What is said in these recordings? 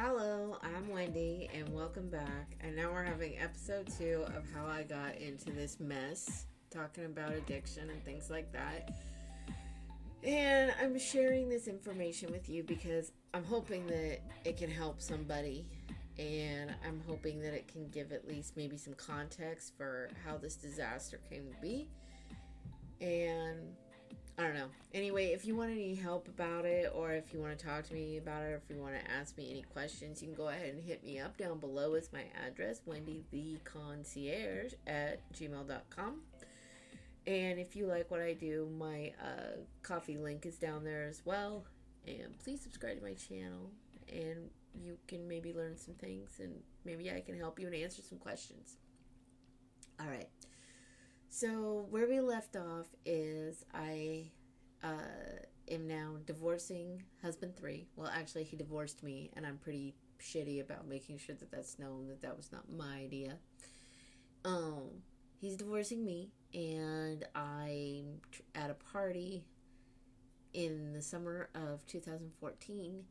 Hello, I'm Wendy, and welcome back. And now we're having episode 2 of how I got into this mess, talking about addiction and things like that. And I'm sharing this information with you because I'm hoping that it can help somebody. And I'm hoping that it can give at least maybe some context for how this disaster came to be. And I don't know. Anyway, if you want any help about it, or if you want to talk to me about it, or if you want to ask me any questions, you can go ahead and hit me up. Down below is my address, wendytheconcierge@gmail.com. And if you like what I do, my coffee link is down there as well. And please subscribe to my channel, and you can maybe learn some things, and maybe I can help you and answer some questions. All right. So where we left off is I am now divorcing husband 3. Well, actually, he divorced me, and I'm pretty shitty about making sure that that's known, that that was not my idea. He's divorcing me, and I'm at a party in the summer of 2014,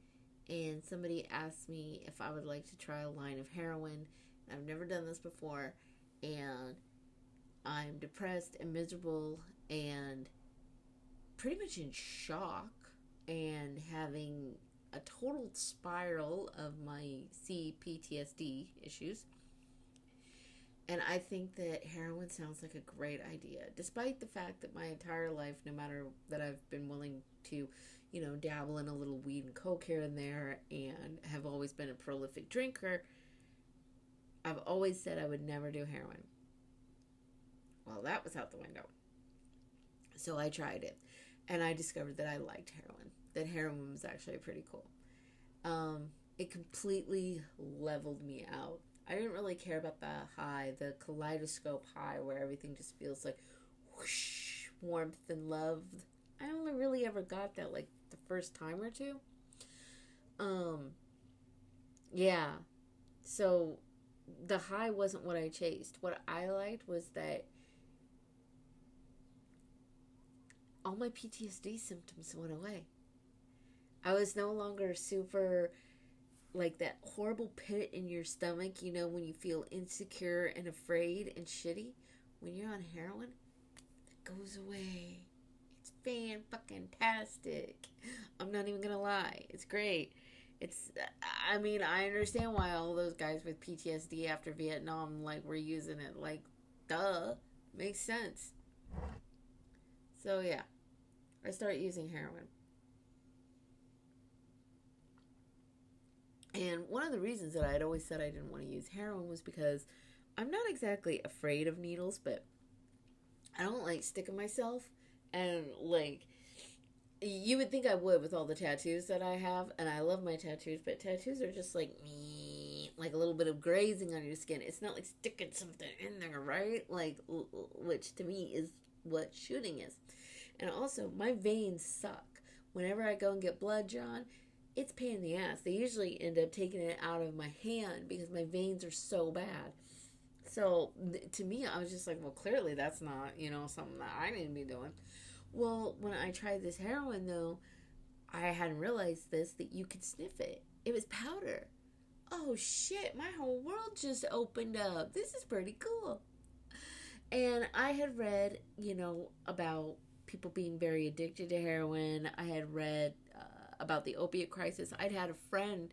and somebody asked me if I would like to try a line of heroin. I've never done this before, and I'm depressed and miserable and pretty much in shock and having a total spiral of my CPTSD issues. And I think that heroin sounds like a great idea, despite the fact that my entire life, no matter that I've been willing to, dabble in a little weed and coke here and there and have always been a prolific drinker, I've always said I would never do heroin. Well, that was out the window. So I tried it, and I discovered that I liked heroin. That heroin was actually pretty cool. It completely leveled me out. I didn't really care about the high, the kaleidoscope high, where everything just feels like whoosh, warmth and love. I only really ever got that like the first time or two. Yeah. So the high wasn't what I chased. What I liked was that all my PTSD symptoms went away. I was no longer super like that horrible pit in your stomach, when you feel insecure and afraid and shitty. When you're on heroin, it goes away. It's fan-fucking-tastic. I'm not even gonna lie. It's great. I understand why all those guys with PTSD after Vietnam, were using it. Duh. Makes sense. So, yeah. I start using heroin. And one of the reasons that I had always said I didn't want to use heroin was because I'm not exactly afraid of needles, but I don't like sticking myself. And, you would think I would with all the tattoos that I have. And I love my tattoos, but tattoos are just like a little bit of grazing on your skin. It's not like sticking something in there, right? Which to me is what shooting is. And also, my veins suck. Whenever I go and get blood drawn, it's a pain in the ass. They usually end up taking it out of my hand because my veins are so bad. So, to me, I was just like, well, clearly that's not, something that I need to be doing. Well, when I tried this heroin, though, I hadn't realized that you could sniff it. It was powder. Oh, shit, my whole world just opened up. This is pretty cool. And I had read, about people being very addicted to heroin. I had read about the opiate crisis. I'd had a friend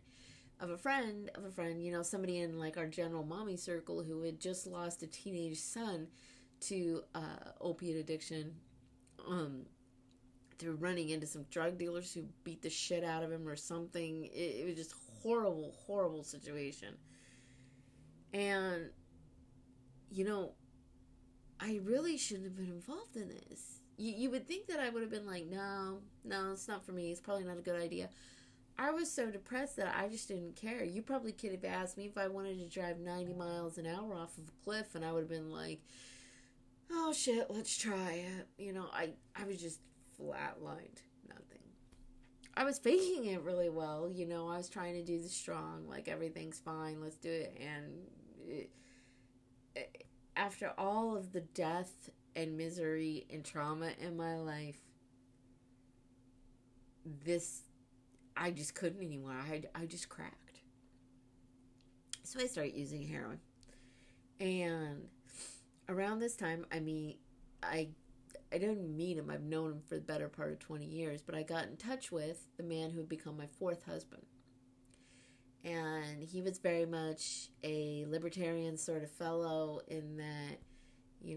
of a friend of a friend, somebody in our general mommy circle who had just lost a teenage son to opiate addiction through running into some drug dealers who beat the shit out of him or something. It was just horrible, horrible situation. And, I really shouldn't have been involved in this. You would think that I would have been like, no, it's not for me. It's probably not a good idea. I was so depressed that I just didn't care. You probably could have asked me if I wanted to drive 90 miles an hour off of a cliff, and I would have been like, oh shit, let's try it. I was just flatlined. Nothing. I was faking it really well. I was trying to do the strong, everything's fine, let's do it. And after all of the death and misery and trauma in my life, I just couldn't anymore. I just cracked. So I started using heroin. And around this time, I didn't meet him. I've known him for the better part of 20 years, but I got in touch with the man who had become my fourth husband. And he was very much a libertarian sort of fellow in that, he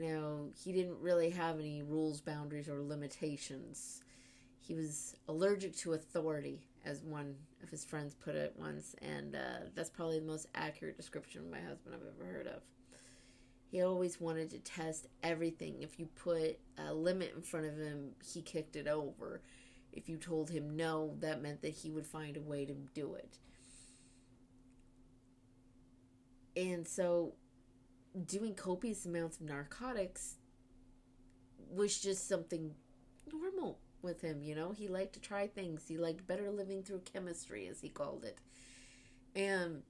didn't really have any rules, boundaries, or limitations. He was allergic to authority, as one of his friends put it once, and that's probably the most accurate description of my husband I've ever heard of. He always wanted to test everything. If you put a limit in front of him, he kicked it over. If you told him no, that meant that he would find a way to do it. And so doing copious amounts of narcotics was just something normal with him, He liked to try things. He liked better living through chemistry, as he called it. And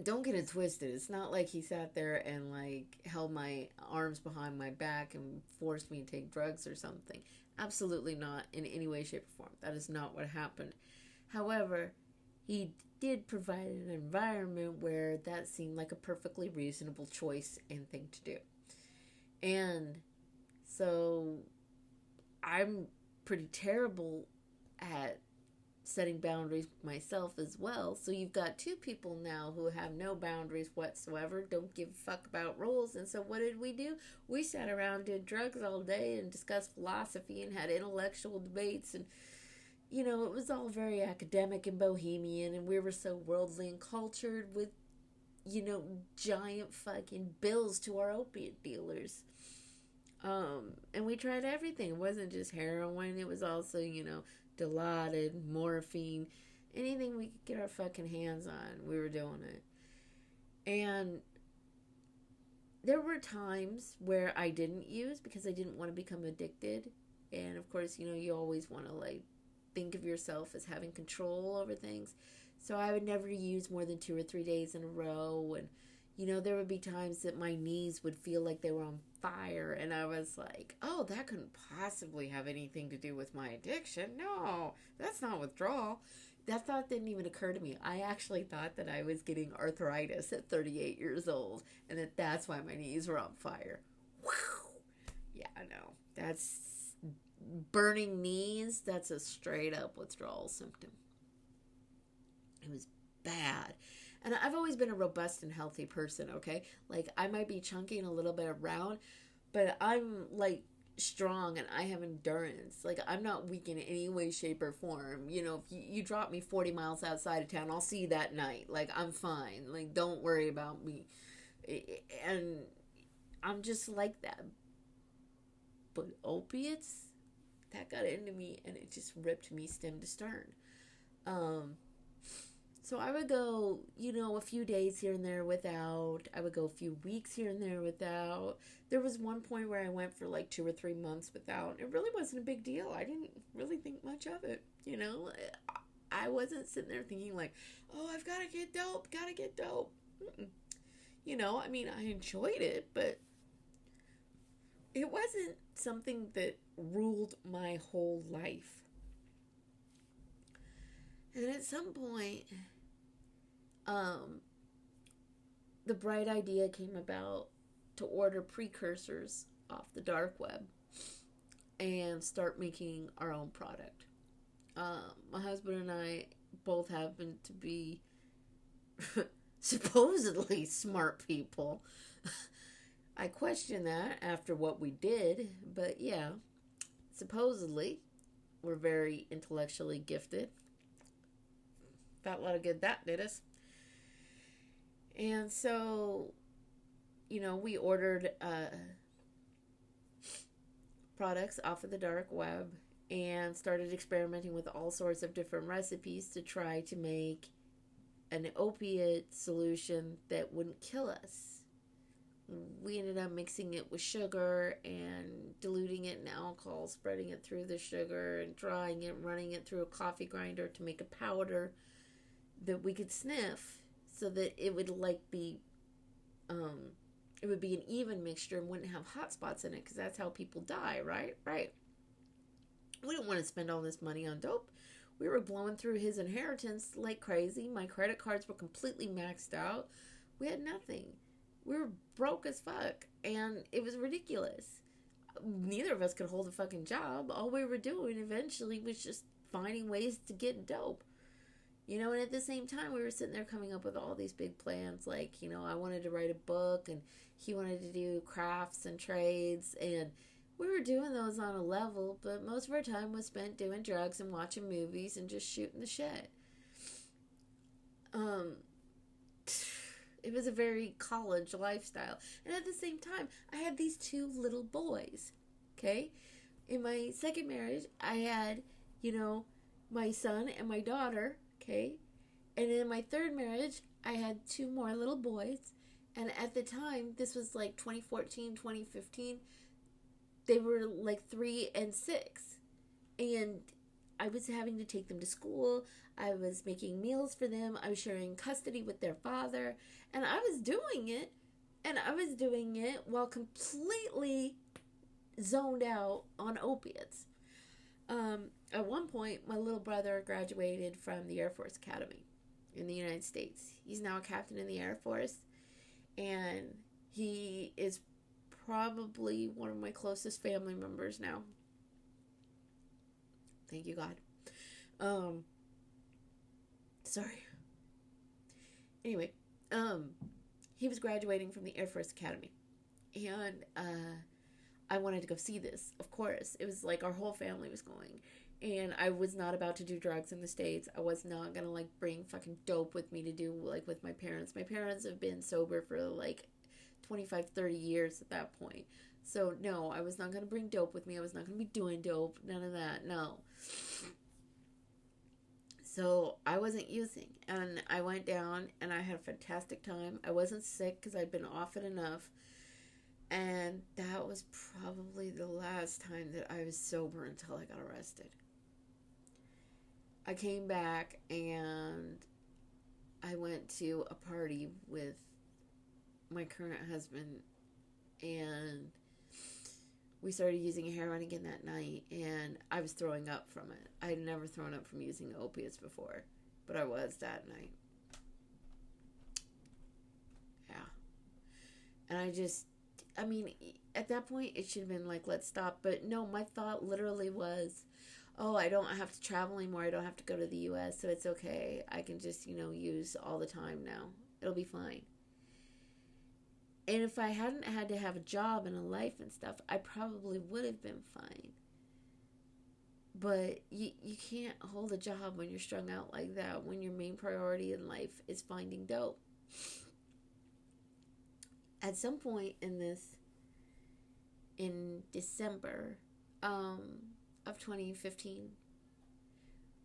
don't get it twisted. It's not like he sat there and held my arms behind my back and forced me to take drugs or something. Absolutely not in any way, shape, or form. That is not what happened. However, he did provide an environment where that seemed like a perfectly reasonable choice and thing to do. And so I'm pretty terrible at setting boundaries myself as well. So you've got two people now who have no boundaries whatsoever, don't give a fuck about rules. And so what did we do? We sat around, did drugs all day, and discussed philosophy and had intellectual debates. And, it was all very academic and bohemian. And we were so worldly and cultured with, giant fucking bills to our opiate dealers. And we tried everything. It wasn't just heroin. It was also, Dilaudid, morphine, anything we could get our fucking hands on, we were doing it. And there were times where I didn't use because I didn't want to become addicted. And of course, you always want to think of yourself as having control over things. So I would never use more than 2 or 3 days in a row. And there would be times that my knees would feel like they were on fire. And I was like, oh, that couldn't possibly have anything to do with my addiction. No, that's not withdrawal. That thought didn't even occur to me. I actually thought that I was getting arthritis at 38 years old. And that's why my knees were on fire. Whew. Yeah, I know. That's burning knees. That's a straight up withdrawal symptom. It was bad. And I've always been a robust and healthy person, okay? I might be chunky and a little bit round, but I'm, strong and I have endurance. I'm not weak in any way, shape, or form. If you drop me 40 miles outside of town, I'll see you that night. I'm fine. Don't worry about me. And I'm just like that. But opiates, that got into me and it just ripped me stem to stern. So I would go, a few days here and there without. I would go a few weeks here and there without. There was one point where I went for 2 or 3 months without. It really wasn't a big deal. I didn't really think much of it, I wasn't sitting there thinking oh, I've got to get dope, Mm-mm. I enjoyed it, but it wasn't something that ruled my whole life. And at some point, the bright idea came about to order precursors off the dark web and start making our own product. My husband and I both happen to be supposedly smart people. I question that after what we did, but yeah, supposedly we're very intellectually gifted. Felt a lot of good that did us. And so, we ordered products off of the dark web and started experimenting with all sorts of different recipes to try to make an opiate solution that wouldn't kill us. We ended up mixing it with sugar and diluting it in alcohol, spreading it through the sugar and drying it, running it through a coffee grinder to make a powder that we could sniff so that it would be it would be an even mixture and wouldn't have hot spots in it, because that's how people die, right? We don't want to spend all this money on dope. We were blowing through his inheritance like crazy. My credit cards were completely maxed out. We had nothing. We were broke as fuck. And it was ridiculous. Neither of us could hold a fucking job. All we were doing eventually was just finding ways to get dope. You know, and at the same time, we were sitting there coming up with all these big plans. Like, you know, I wanted to write a book, and he wanted to do crafts and trades, and we were doing those on a level, but most of our time was spent doing drugs and watching movies and just shooting the shit. It was a very college lifestyle. And at the same time, I had these two little boys, okay? In my second marriage, I had, you know, my son and my daughter, okay? And in my third marriage, I had two more little boys. And at the time, this was like 2014, 2015, they were like 3 and 6. And I was having to take them to school. I was making meals for them. I was sharing custody with their father. And I was doing it. And I was doing it while completely zoned out on opiates. At one point, my little brother graduated from the Air Force Academy in the United States. He's now a captain in the Air Force. And he is probably one of my closest family members now. Thank you, God. Sorry. Anyway, he was graduating from the Air Force Academy. And I wanted to go see this, of course. It was like our whole family was going. And I was not about to do drugs in the States. I was not going to, like, bring fucking dope with me to do, like, with my parents. My parents have been sober for, like, 25, 30 years at that point. So, no, I was not going to bring dope with me. I was not going to be doing dope. None of that. No. So, I wasn't using. And I went down, and I had a fantastic time. I wasn't sick because I'd been off it enough. And that was probably the last time that I was sober until I got arrested. I came back, and I went to a party with my current husband, and we started using heroin again that night, and I was throwing up from it. I had never thrown up from using opiates before, but I was that night. Yeah. And I mean, at that point, it should have been like, let's stop, but no, my thought literally was, oh, I don't have to travel anymore, I don't have to go to the U.S., so it's okay. I can just, you know, use all the time now. It'll be fine. And if I hadn't had to have a job and a life and stuff, I probably would have been fine. But you can't hold a job when you're strung out like that, when your main priority in life is finding dope. At some point in December of 2015,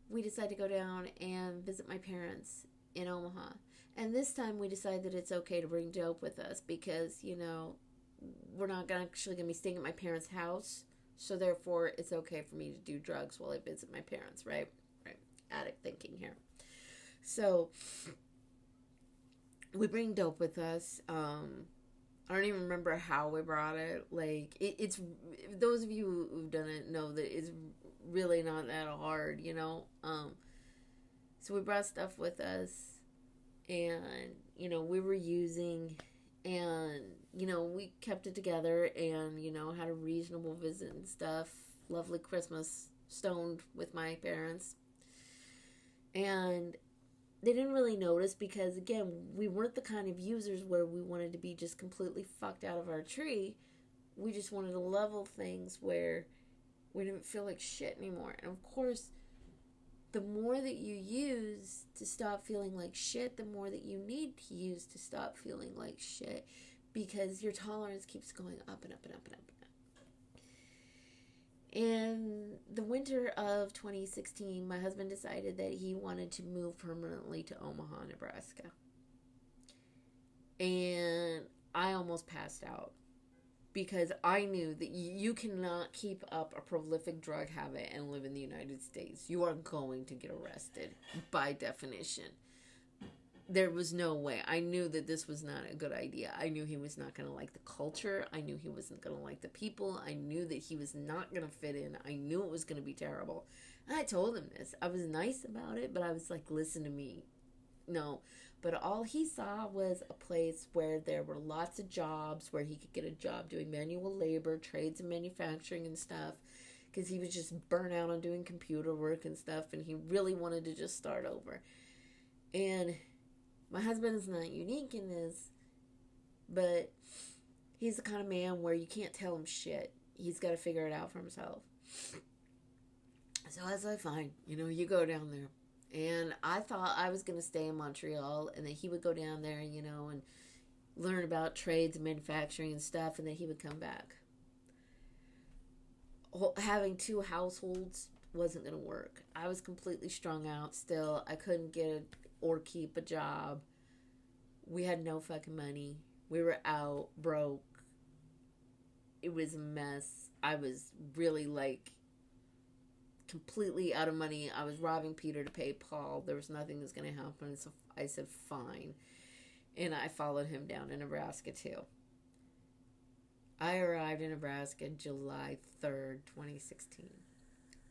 we decided to go down and visit my parents in Omaha. And this time we decided that it's okay to bring dope with us because, you know, we're not actually going to be staying at my parents' house. So therefore, it's okay for me to do drugs while I visit my parents, right? Right. Addict thinking here. So we bring dope with us. I don't even remember how we brought it. Like, it's those of you who've done it know that it's really not that hard, you know? So we brought stuff with us, and, you know, we were using, and, you know, we kept it together, and, you know, had a reasonable visit and stuff. Lovely Christmas, stoned with my parents. And they didn't really notice because, again, we weren't the kind of users where we wanted to be just completely fucked out of our tree. We just wanted to level things where we didn't feel like shit anymore. And, of course, the more that you use to stop feeling like shit, the more that you need to use to stop feeling like shit, because your tolerance keeps going up and up and up and up and up. In the winter of 2016, my husband decided that he wanted to move permanently to Omaha, Nebraska. And I almost passed out because I knew that you cannot keep up a prolific drug habit and live in the United States. You are going to get arrested by definition. there was no way. I knew that this was not a good idea. I knew he was not going to like the culture. I knew he wasn't going to like the people. I knew that he was not going to fit in. I knew it was going to be terrible. And I told him this. I was nice about it, but I was like, listen to me. No. But all he saw was a place where there were lots of jobs, where he could get a job doing manual labor, trades and manufacturing and stuff, because he was just burnt out on doing computer work and stuff, and he really wanted to just start over. And my husband is not unique in this, but he's the kind of man where you can't tell him shit. He's got to figure it out for himself. So I was like, fine, you go down there. And I thought I was going to stay in Montreal and that he would go down there, and learn about trades and manufacturing and stuff, and then he would come back. Having two households wasn't going to work. I was completely strung out still. I couldn't get or keep a job. We had no fucking money. We were out, broke. It was a mess. I was really completely out of money. I was robbing Peter to pay Paul. There was nothing that was going to happen. So I said, fine. And I followed him down to Nebraska too. I arrived in Nebraska July 3rd, 2016.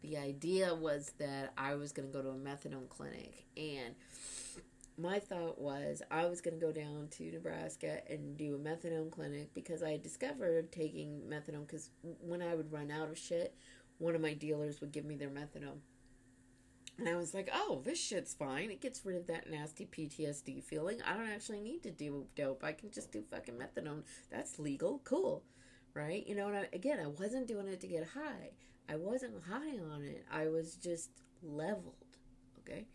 The idea was that I was going to go to a methadone clinic. And my thought was I was going to go down to Nebraska and do a methadone clinic because I had discovered taking methadone, because when I would run out of shit, one of my dealers would give me their methadone. And I was like, oh, this shit's fine. It gets rid of that nasty PTSD feeling. I don't actually need to do dope. I can just do fucking methadone. That's legal. Cool. Right? And I wasn't doing it to get high. I wasn't high on it. I was just leveled. Okay?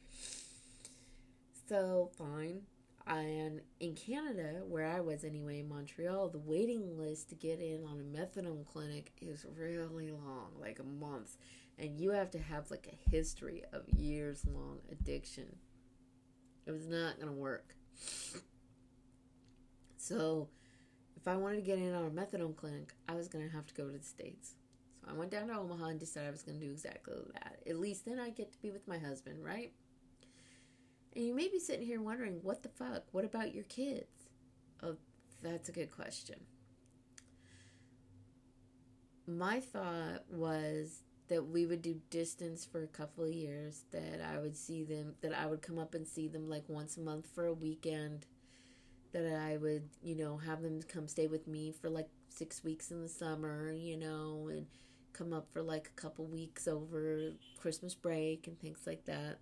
So, fine. And in Canada, where I was anyway, in Montreal, the waiting list to get in on a methadone clinic is really long, like a month. And you have to have a history of years-long addiction. It was not going to work. So, if I wanted to get in on a methadone clinic, I was going to have to go to the States. So I went down to Omaha and decided I was going to do exactly that. At least then I get to be with my husband, right? And you may be sitting here wondering, what the fuck? What about your kids? Oh, that's a good question. My thought was that we would do distance for a couple of years, that I would see them, that I would come up and see them once a month for a weekend, that I would, have them come stay with me for 6 weeks in the summer, and come up for a couple weeks over Christmas break and things like that.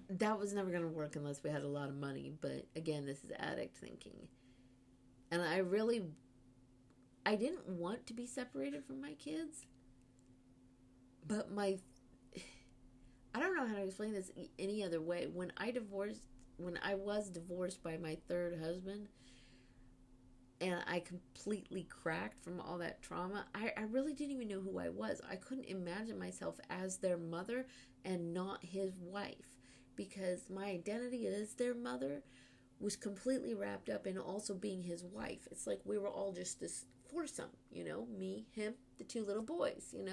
That was never going to work unless we had a lot of money. But again, this is addict thinking. And I didn't want to be separated from my kids. But I don't know how to explain this any other way. When I was divorced by my third husband, and I completely cracked from all that trauma, I really didn't even know who I was. I couldn't imagine myself as their mother and not his wife. Because my identity as their mother was completely wrapped up in also being his wife. It's like we were all just this foursome, me, him, the two little boys, and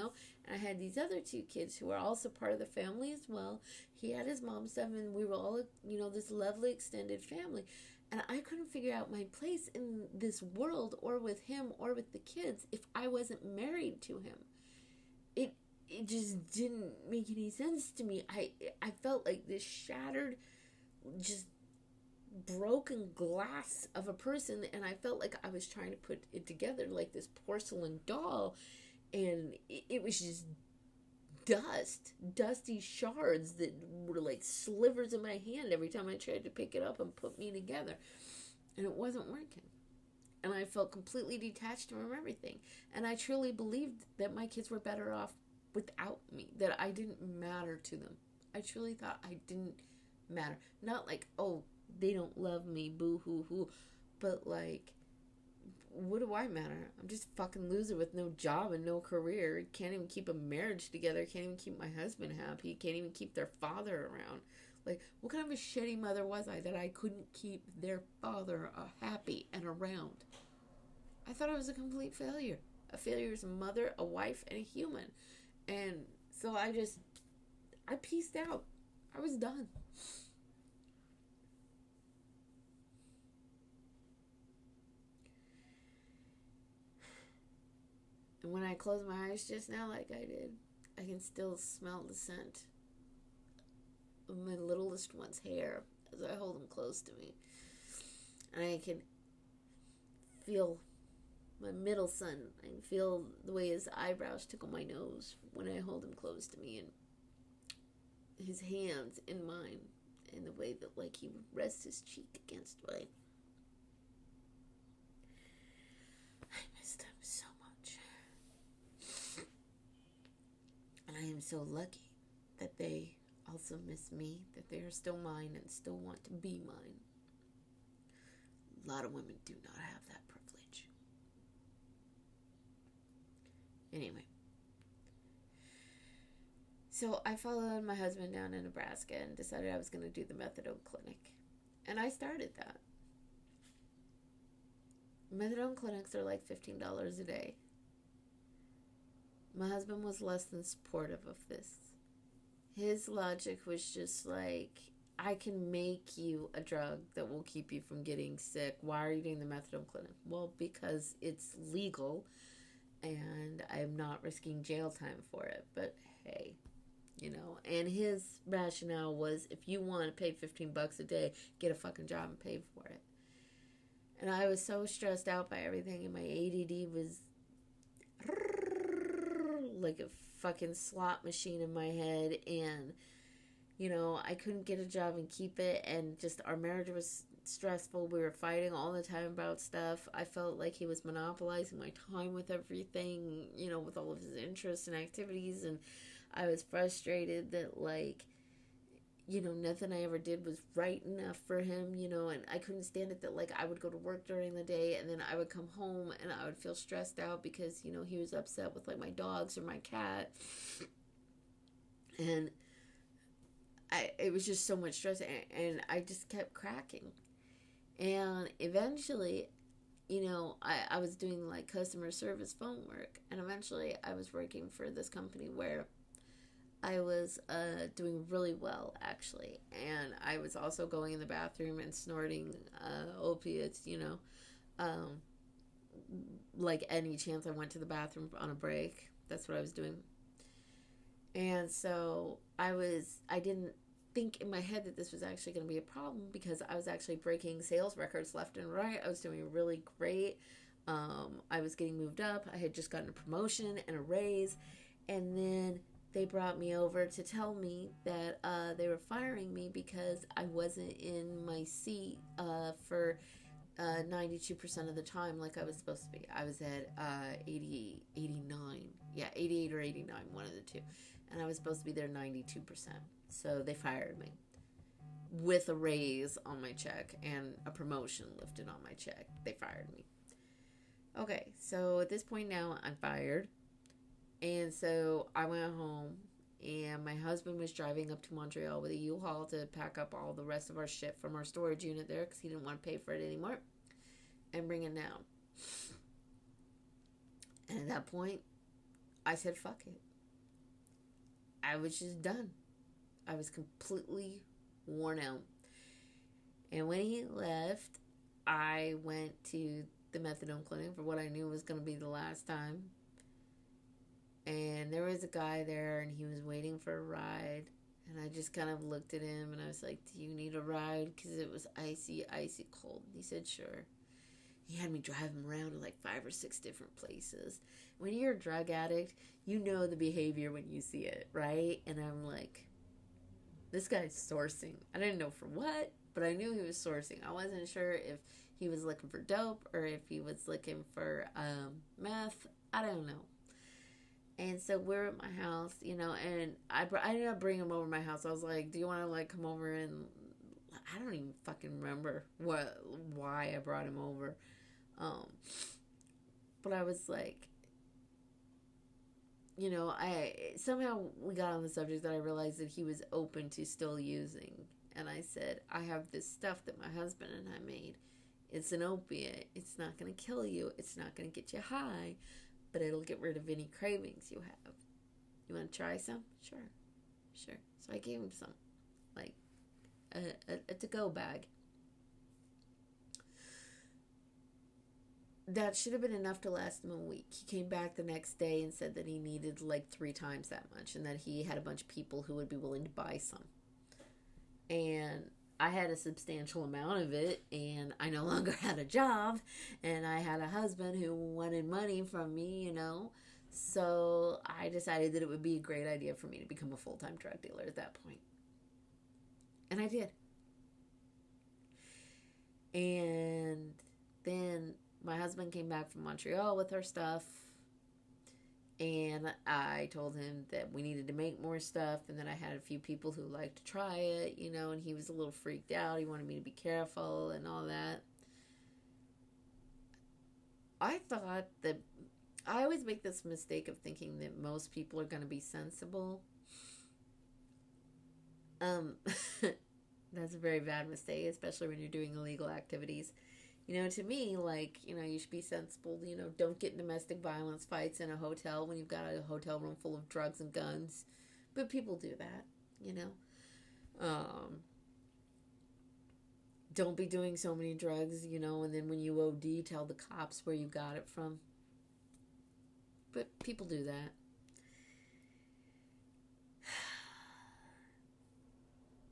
I had these other two kids who were also part of the family as well. He had his mom stuff, and we were all, this lovely extended family. And I couldn't figure out my place in this world or with him or with the kids if I wasn't married to him. It just didn't make any sense to me. I felt like this shattered, just broken glass of a person, and I felt like I was trying to put it together like this porcelain doll, and it was just dusty shards that were like slivers in my hand every time I tried to pick it up and put me together, and it wasn't working. And I felt completely detached from everything, and I truly believed that my kids were better off without me, that I didn't matter to them. I truly thought I didn't matter. Not oh, they don't love me, boo hoo hoo, but what do I matter? I'm just a fucking loser with no job and no career. Can't even keep a marriage together. Can't even keep my husband happy. Can't even keep their father around. What kind of a shitty mother was I that I couldn't keep their father happy and around? I thought I was a complete failure. A failure as a mother, a wife, and a human. And so I pieced out. I was done. And when I close my eyes just now like I did, I can still smell the scent of my littlest one's hair as I hold him close to me. And I can feel my middle son. I can feel the way his eyebrows tickle my nose when I hold him close to me, and his hands in mine, and the way that like he would rest his cheek against mine. I missed him so much. And I am so lucky that they also miss me, that they are still mine and still want to be mine. A lot of women do not have that privilege. Anyway. So I followed my husband down in Nebraska and decided I was going to do the methadone clinic. And I started that. Methadone clinics are like $15 a day. My husband was less than supportive of this. His logic was just like, I can make you a drug that will keep you from getting sick. Why are you doing the methadone clinic? Well, because it's legal and I'm not risking jail time for it. But hey, you know, and his rationale was, if you want to pay $15 a day, get a fucking job and pay for it. And I was so stressed out by everything, and my ADD was like a fucking slot machine in my head, and you know, I couldn't get a job and keep it, and just our marriage was stressful. We were fighting all the time about stuff. I felt like he was monopolizing my time with everything, you know, with all of his interests and activities, and I was frustrated that, like, you know, nothing I ever did was right enough for him, you know, and I couldn't stand it that, like, I would go to work during the day and then I would come home and I would feel stressed out because, you know, he was upset with, like, my dogs or my cat. And it was just so much stress, and I just kept cracking. And eventually, you know, I was doing, like, customer service phone work, and eventually I was working for this company where I was doing really well, actually, and I was also going in the bathroom and snorting opiates, you know, like any chance I went to the bathroom on a break. That's what I was doing. And so I didn't think in my head that this was actually going to be a problem, because I was actually breaking sales records left and right. I was doing really great. I was getting moved up. I had just gotten a promotion and a raise, and then they brought me over to tell me that they were firing me because I wasn't in my seat for 92% of the time like I was supposed to be. I was at 89. Yeah, 88 or 89, one of the two. And I was supposed to be there 92%. So they fired me with a raise on my check and a promotion lifted on my check. They fired me. Okay, so at this point now, I'm fired. And so I went home, and my husband was driving up to Montreal with a U-Haul to pack up all the rest of our shit from our storage unit there because he didn't want to pay for it anymore and bring it down. And at that point, I said, fuck it. I was just done. I was completely worn out. And when he left, I went to the methadone clinic for what I knew was going to be the last time. And there was a guy there, and he was waiting for a ride. And I just kind of looked at him, and I was like, do you need a ride? Because it was icy, icy cold. And he said, sure. He had me drive him around to like 5 or 6 different places. When you're a drug addict, you know the behavior when you see it, right? And I'm like, this guy's sourcing. I didn't know for what, but I knew he was sourcing. I wasn't sure if he was looking for dope or if he was looking for meth. I don't know. And so we're at my house, you know, and I ended up bringing him over to my house. I was like, do you want to, like, come over? And I don't even fucking remember why I brought him over. But I was like, you know, somehow we got on the subject that I realized that he was open to still using. And I said, I have this stuff that my husband and I made. It's an opiate. It's not going to kill you. It's not going to get you high. But it'll get rid of any cravings you have. You want to try some? Sure. So I gave him some. like a to-go bag. That should have been enough to last him a week. He came back the next day and said that he needed like 3 times that much and that he had a bunch of people who would be willing to buy some. And I had a substantial amount of it, and I no longer had a job, and I had a husband who wanted money from me, you know. So I decided that it would be a great idea for me to become a full-time drug dealer at that point. And I did. And then my husband came back from Montreal with our stuff, and I told him that we needed to make more stuff and that I had a few people who liked to try it, you know, and he was a little freaked out. He wanted me to be careful and all that. I thought that I always make this mistake of thinking that most people are going to be sensible. That's a very bad mistake, especially when you're doing illegal activities. You know, to me, like, you know, you should be sensible. You know, don't get in domestic violence fights in a hotel when you've got a hotel room full of drugs and guns. But people do that, you know. Don't be doing so many drugs, you know, and then when you OD, tell the cops where you got it from. But people do that.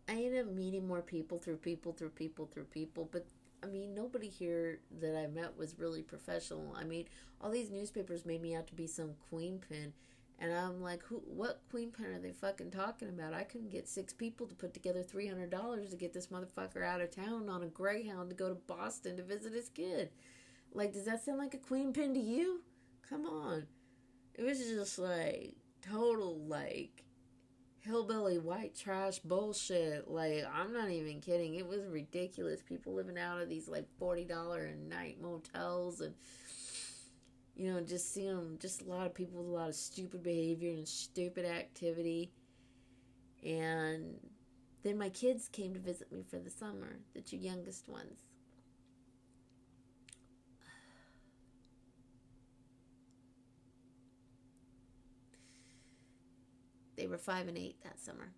I ended up meeting more people through people. But I mean, nobody here that I met was really professional. I mean, all these newspapers made me out to be some queen pin. And I'm like, what queen pin are they fucking talking about? I couldn't get 6 people to put together $300 to get this motherfucker out of town on a Greyhound to go to Boston to visit his kid. Like, does that sound like a queen pin to you? Come on. It was just like, total, like, hillbilly white trash bullshit. Like, I'm not even kidding. It was ridiculous. People living out of these like $40 a night motels, and you know, just seeing them, just a lot of people with a lot of stupid behavior and stupid activity. And then my kids came to visit me for the summer, the 2 youngest ones. They were 5 and 8 that summer.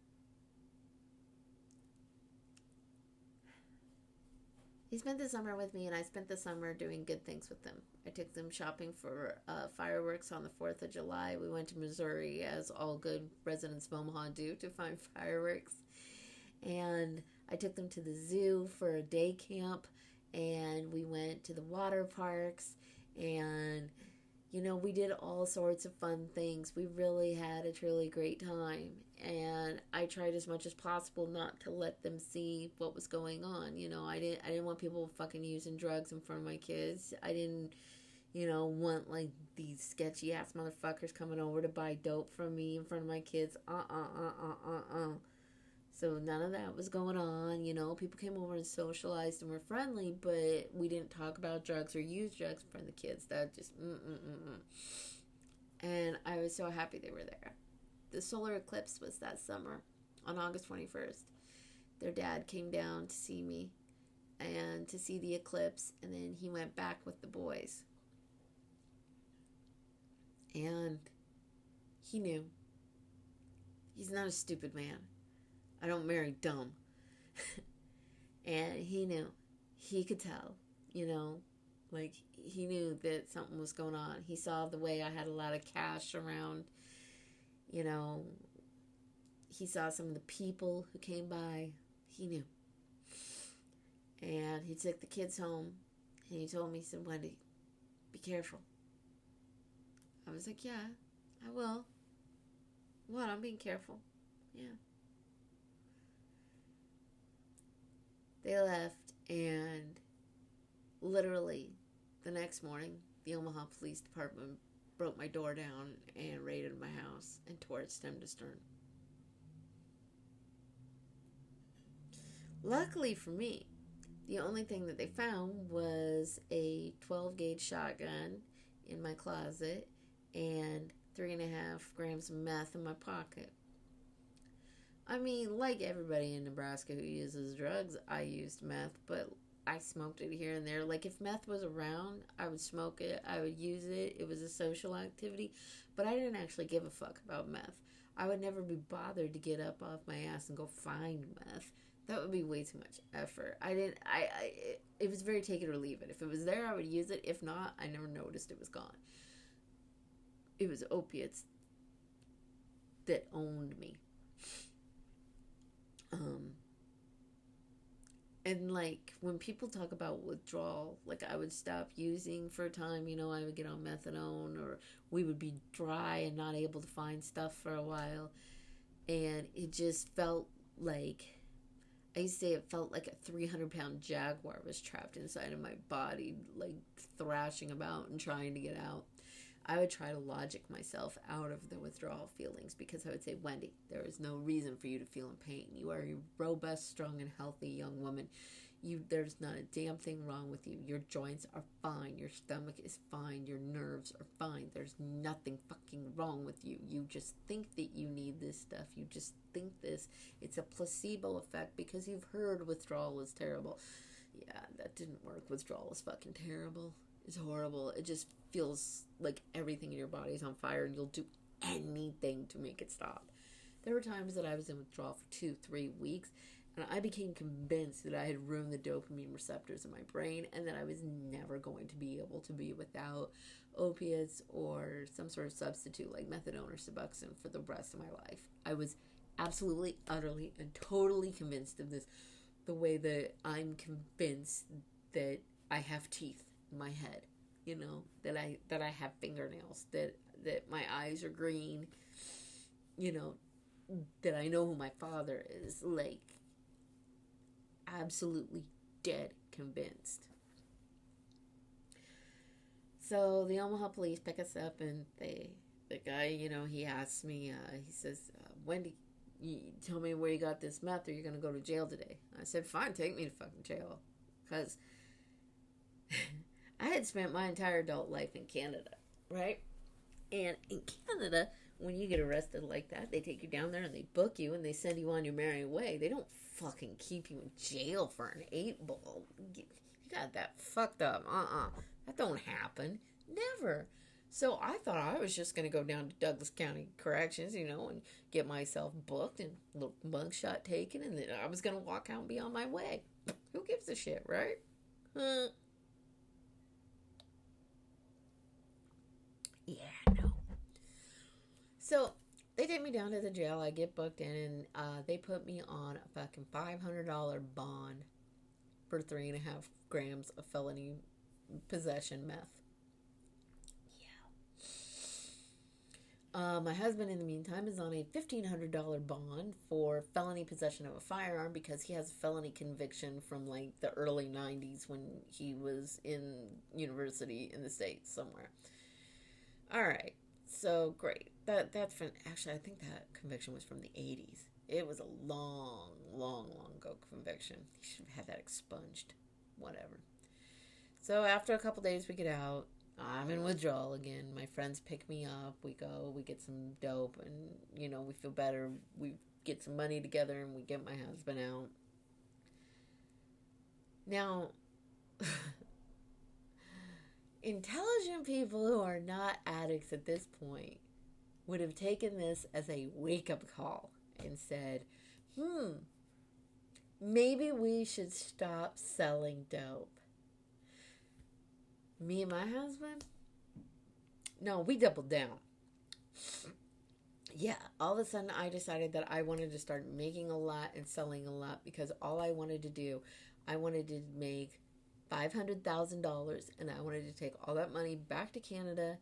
He spent the summer with me, and I spent the summer doing good things with them. I took them shopping for fireworks on the 4th of July. We went to Missouri, as all good residents of Omaha do, to find fireworks. And I took them to the zoo for a day camp, and we went to the water parks, and you know, we did all sorts of fun things. We really had a truly great time. And I tried as much as possible not to let them see what was going on. You know, I didn't want people fucking using drugs in front of my kids. I didn't, you know, want like these sketchy ass motherfuckers coming over to buy dope from me in front of my kids. So none of that was going on, you know. People came over and socialized and were friendly, but we didn't talk about drugs or use drugs in front of the kids. That just, And I was so happy they were there. The solar eclipse was that summer, on August 21st. Their dad came down to see me and to see the eclipse, and then he went back with the boys. And he knew. He's not a stupid man. I don't marry dumb. And he knew. He could tell, you know. Like, he knew that something was going on. He saw the way I had a lot of cash around, you know. He saw some of the people who came by. He knew. And he took the kids home. And he told me, he said, Wendy, be careful. I was like, yeah, I will. What? I'm being careful. Yeah. They left, and literally the next morning, the Omaha Police Department broke my door down and raided my house and tore it stem to stern. Luckily for me, the only thing that they found was a 12-gauge shotgun in my closet and 3.5 grams of meth in my pocket. I mean, like everybody in Nebraska who uses drugs, I used meth, but I smoked it here and there. Like, if meth was around, I would smoke it, I would use it. It was a social activity, but I didn't actually give a fuck about meth. I would never be bothered to get up off my ass and go find meth. That would be way too much effort. It was very take it or leave it. If it was there, I would use it. If not, I never noticed it was gone. It was opiates that owned me. And like when people talk about withdrawal, like I would stop using for a time, I would get on methadone, or we would be dry and not able to find stuff for a while. And it just felt like, I used to say it felt like a 300-pound jaguar was trapped inside of my body, like thrashing about and trying to get out. I would try to logic myself out of the withdrawal feelings, because I would say, Wendy, there is no reason for you to feel in pain. You are a robust, strong, and healthy young woman. There's not a damn thing wrong with you. Your joints are fine. Your stomach is fine. Your nerves are fine. There's nothing fucking wrong with you. You just think that you need this stuff. You just think this. It's a placebo effect because you've heard withdrawal is terrible. Yeah, that didn't work. Withdrawal is fucking terrible. It's horrible. It just feels like everything in your body is on fire, and you'll do anything to make it stop. There were times that I was in withdrawal for 2-3 weeks, and I became convinced that I had ruined the dopamine receptors in my brain, and that I was never going to be able to be without opiates or some sort of substitute like methadone or Suboxone for the rest of my life. I was absolutely, utterly, and totally convinced of this, the way that I'm convinced that I have teeth in my head, that I have fingernails, that my eyes are green, that I know who my father is, like absolutely dead convinced. So the Omaha police pick us up, and the guy, he asks me, he says, Wendy, you tell me where you got this meth, or you're going to go to jail today. I said, fine, take me to fucking jail. Because I had spent my entire adult life in Canada, right? And in Canada, when you get arrested like that, they take you down there and they book you and they send you on your merry way. They don't fucking keep you in jail for an 8-ball. You got that fucked up. That don't happen. Never. So I thought I was just going to go down to Douglas County Corrections, and get myself booked and a little mugshot taken, and then I was going to walk out and be on my way. Who gives a shit, right? Yeah, no. So they take me down to the jail. I get booked in, and they put me on a fucking $500 bond for 3.5 grams of felony possession meth. Yeah. My husband, in the meantime, is on a $1,500 bond for felony possession of a firearm, because he has a felony conviction from like the early 90s when he was in university in the States somewhere. All right. So great. That's from, actually, I think that conviction was from the 80s. It was a long, long, long ago conviction. He should have had that expunged. Whatever. So after a couple days, we get out. I'm in withdrawal again. My friends pick me up. We go. We get some dope, and we feel better. We get some money together, and we get my husband out. Now, intelligent people who are not addicts at this point would have taken this as a wake-up call and said, maybe we should stop selling dope. Me and my husband? No, we doubled down. Yeah, all of a sudden I decided that I wanted to start making a lot and selling a lot, because all I wanted to do, I wanted to make $500,000, and I wanted to take all that money back to Canada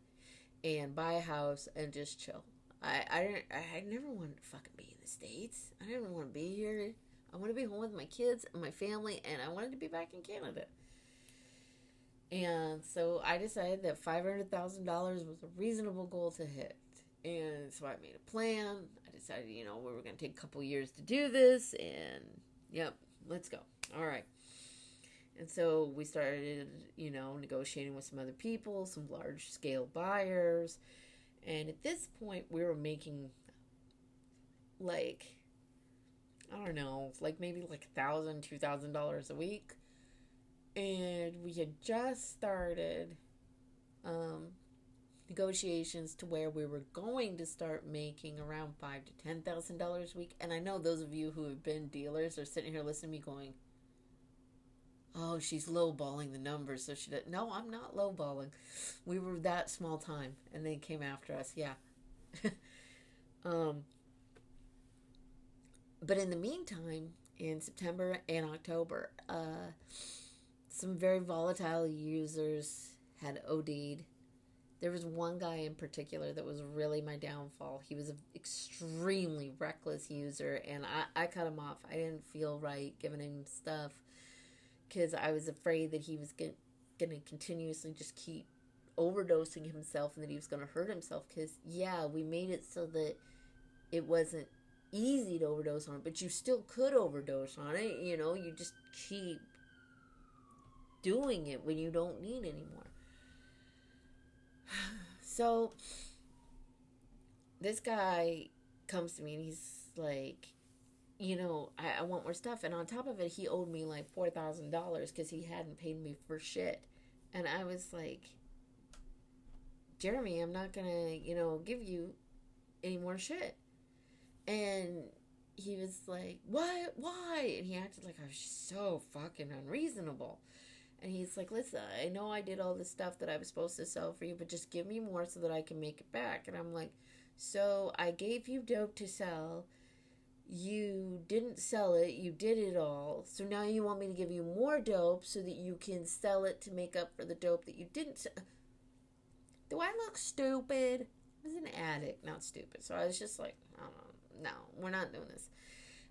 and buy a house and just chill. I never wanted to fucking be in the States. I didn't want to be here. I want to be home with my kids and my family, and I wanted to be back in Canada. And so I decided that $500,000 was a reasonable goal to hit. And so I made a plan. I decided, we were going to take a couple years to do this, and yep, let's go. All right. And so we started, negotiating with some other people, some large-scale buyers. And at this point, we were making, maybe $1,000, $2,000 a week. And we had just started negotiations to where we were going to start making around $5,000 to $10,000 a week. And I know those of you who have been dealers are sitting here listening to me going, "Oh, she's lowballing the numbers, so she did." No, I'm not lowballing. We were that small time, and they came after us. Yeah. But in the meantime, in September and October, some very volatile users had OD'd. There was one guy in particular that was really my downfall. He was an extremely reckless user, and I cut him off. I didn't feel right giving him stuff because I was afraid that he was going to continuously just keep overdosing himself and that he was going to hurt himself. Because, yeah, we made it so that it wasn't easy to overdose on it, but you still could overdose on it. You know, you just keep doing it when you don't need anymore. So this guy comes to me and he's like, you know, I want more stuff. And on top of it, he owed me like $4,000 because he hadn't paid me for shit. And I was like, Jeremy, I'm not going to, give you any more shit. And he was like, what? Why? And he acted like I was just so fucking unreasonable. And he's like, listen, I know I did all this stuff that I was supposed to sell for you, but just give me more so that I can make it back. And I'm like, so I gave you dope to sell. You didn't sell it. You did it all. So now you want me to give you more dope so that you can sell it to make up for the dope that you didn't sell. Do I look stupid? I was an addict, not stupid. So I was just like, I don't know. No, we're not doing this.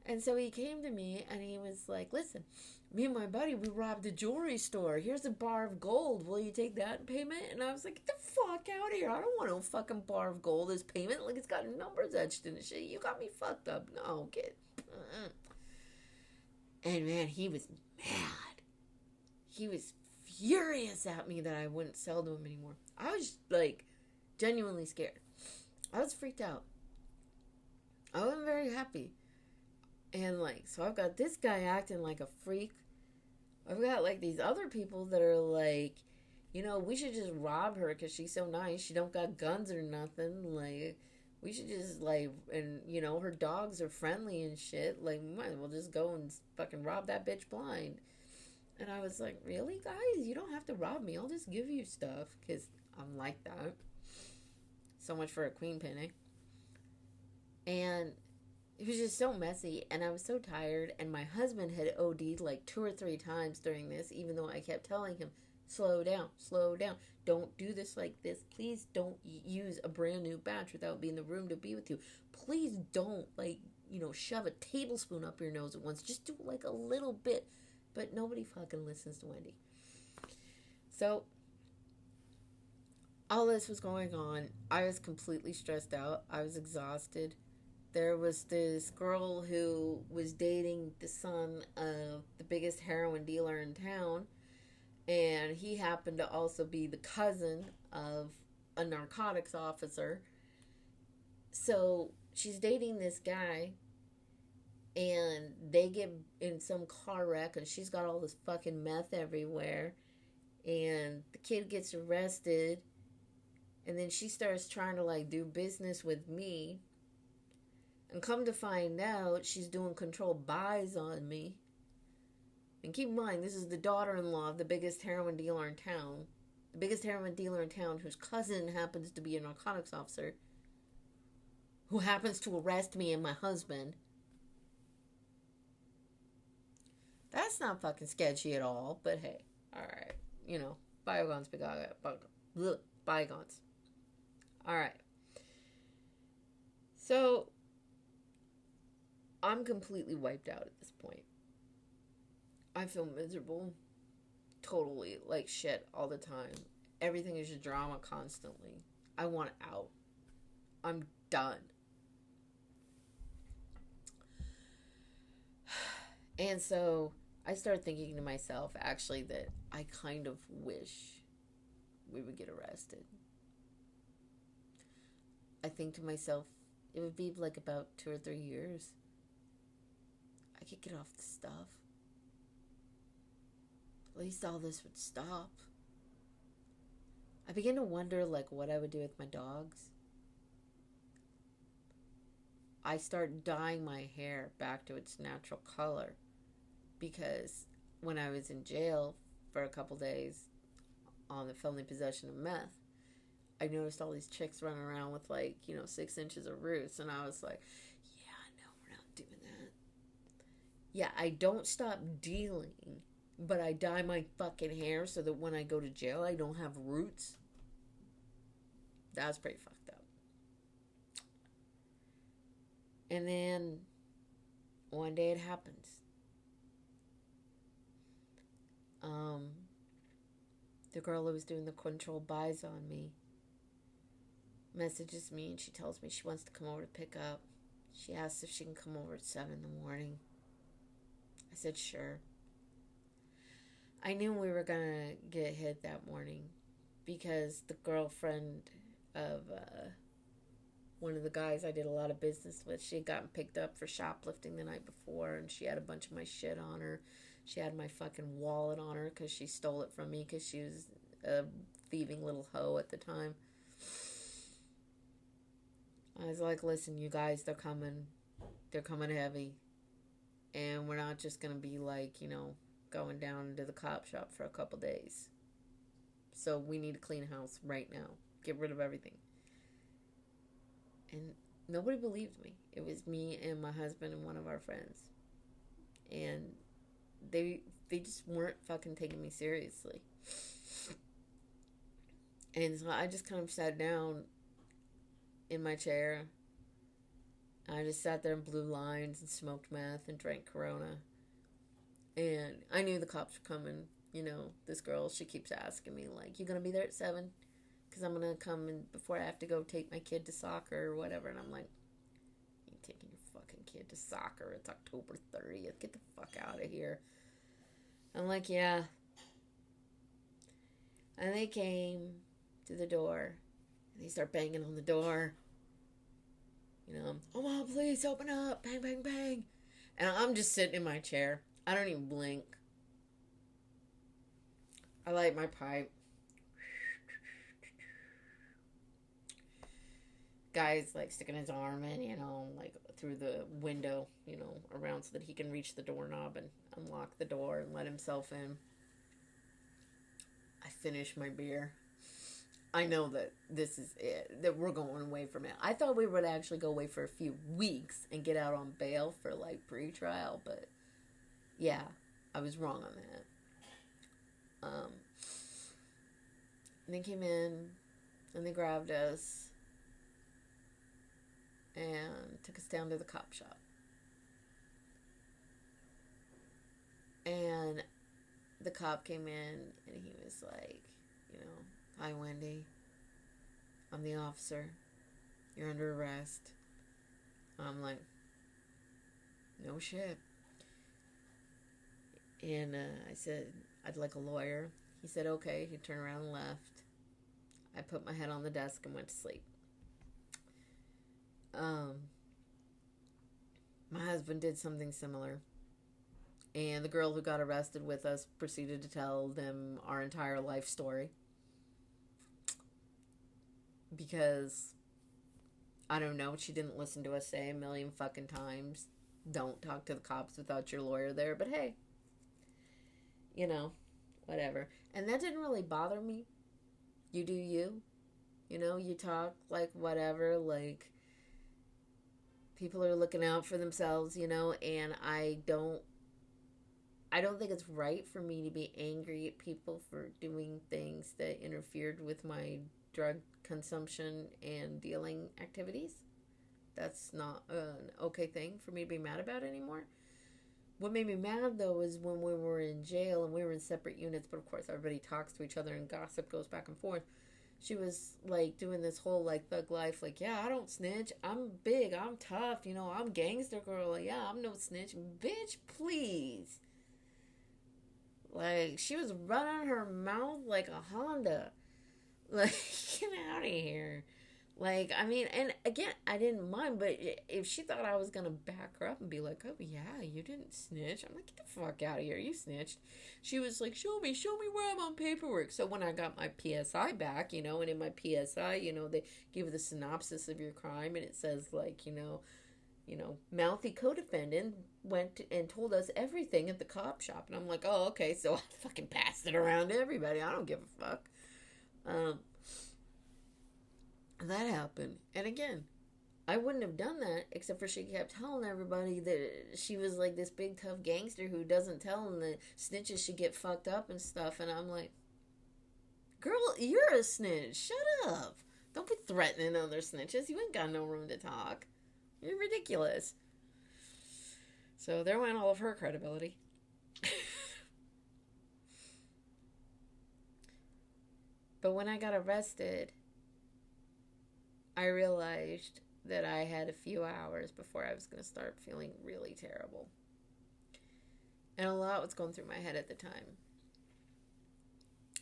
And so he came to me and he was like, listen, me and my buddy, we robbed a jewelry store. Here's a bar of gold. Will you take that in payment? And I was like, get the fuck out of here. I don't want no fucking bar of gold as payment. Like, it's got numbers etched in the shit. You got me fucked up. No, kid. And man, he was mad. He was furious at me that I wouldn't sell to him anymore. I was like genuinely scared. I was freaked out. I wasn't very happy. And like, so I've got this guy acting like a freak. I've got like these other people that are like, we should just rob her because she's so nice. She don't got guns or nothing. Like, we should just like, and her dogs are friendly and shit. Like, we might as well just go and fucking rob that bitch blind. And I was like, really, guys? You don't have to rob me. I'll just give you stuff because I'm like that. So much for a queen pin, eh? And it was just so messy, and I was so tired, and my husband had OD'd like 2 or 3 times during this, even though I kept telling him, slow down, don't do this like this, please don't use a brand new batch without being in the room to be with you, please don't, shove a tablespoon up your nose at once, just do like a little bit, but nobody fucking listens to Wendy. So, all this was going on, I was completely stressed out, I was exhausted. There was this girl who was dating the son of the biggest heroin dealer in town, and he happened to also be the cousin of a narcotics officer. So she's dating this guy, and they get in some car wreck, and she's got all this fucking meth everywhere, and the kid gets arrested, and then she starts trying to like do business with me. And come to find out, she's doing controlled buys on me. And keep in mind, this is the daughter-in-law of the biggest heroin dealer in town. The biggest heroin dealer in town whose cousin happens to be a narcotics officer. Who happens to arrest me and my husband. That's not fucking sketchy at all. But hey, alright. Bygones be bygones. Alright. So I'm completely wiped out at this point. I feel miserable. Totally like shit all the time. Everything is just drama constantly. I want out. I'm done. And so I started thinking to myself, actually, that I kind of wish we would get arrested. I think to myself, it would be like about 2 or 3 years. I could get off the stuff. At least all this would stop. I began to wonder, like, what I would do with my dogs. I start dyeing my hair back to its natural color because when I was in jail for a couple days on the felony possession of meth, I noticed all these chicks running around with, like, 6 inches of roots, and I was like, yeah, no, we're not doing that. Yeah, I don't stop dealing, but I dye my fucking hair so that when I go to jail, I don't have roots. That's pretty fucked up. And then one day it happens. The girl who was doing the controlled buys on me messages me and she tells me she wants to come over to pick up. She asks if she can come over at 7 in the morning. I said sure. I knew we were gonna get hit that morning because the girlfriend of one of the guys I did a lot of business with, she had gotten picked up for shoplifting the night before, and she had a bunch of my shit on her. She had my fucking wallet on her because she stole it from me because she was a thieving little hoe at the time. I was like, listen, you guys, they're coming. They're coming heavy. And we're not just going to be like, going down to the cop shop for a couple days. So we need to clean house right now. Get rid of everything. And nobody believed me. It was me and my husband and one of our friends. And they just weren't fucking taking me seriously. And so I just kind of sat down in my chair. I just sat there and blew lines and smoked meth and drank Corona. And I knew the cops were coming. This girl, she keeps asking me, like, you gonna be there at 7? Because I'm gonna come in before I have to go take my kid to soccer or whatever. And I'm like, you ain't taking your fucking kid to soccer. It's October 30th. Get the fuck out of here. I'm like, yeah. And they came to the door. And they start banging on the door. Oh, Mom, please open up. Bang, bang, bang. And I'm just sitting in my chair. I don't even blink. I light my pipe. Guy's like sticking his arm in, like through the window, around so that he can reach the doorknob and unlock the door and let himself in. I finish my beer. I know that this is it, that we're going away from it. I thought we would actually go away for a few weeks and get out on bail for like pre-trial, but yeah, I was wrong on that. And they came in and they grabbed us and took us down to the cop shop. And the cop came in and he was like, hi, Wendy. I'm the officer. You're under arrest. I'm like, no shit. And I said, I'd like a lawyer. He said, okay. He turned around and left. I put my head on the desk and went to sleep. My husband did something similar. And the girl who got arrested with us proceeded to tell them our entire life story. Because, I don't know, she didn't listen to us say a million fucking times, don't talk to the cops without your lawyer there. But hey, whatever. And that didn't really bother me. You do you. You talk like whatever, like people are looking out for themselves, and I don't think it's right for me to be angry at people for doing things that interfered with my drug consumption and dealing activities. That's not an okay thing for me to be mad about anymore. What made me mad, though, is when we were in jail and we were in separate units, but of course everybody talks to each other and gossip goes back and forth. She was, like, doing this whole, like, thug life, like, yeah, I don't snitch. I'm big. I'm tough. I'm gangster girl. Yeah, I'm no snitch. Bitch, please. Like, she was running her mouth like a Honda. Like, get out of here. Like, I mean, and again, I didn't mind, but if she thought I was going to back her up and be like, oh, yeah, you didn't snitch. I'm like, get the fuck out of here. You snitched. She was like, show me where I'm on paperwork. So when I got my PSI back, and in my PSI, they give the synopsis of your crime, and it says, like, mouthy co-defendant went and told us everything at the cop shop. And I'm like, oh, okay, so I fucking passed it around to everybody. I don't give a fuck. That happened. And again, I wouldn't have done that except for she kept telling everybody that she was like this big tough gangster who doesn't tell them that snitches should get fucked up and stuff. And I'm like, girl, you're a snitch. Shut up. Don't be threatening other snitches. You ain't got no room to talk. You're ridiculous. So there went all of her credibility. But when I got arrested, I realized that I had a few hours before I was going to start feeling really terrible. And a lot was going through my head at the time.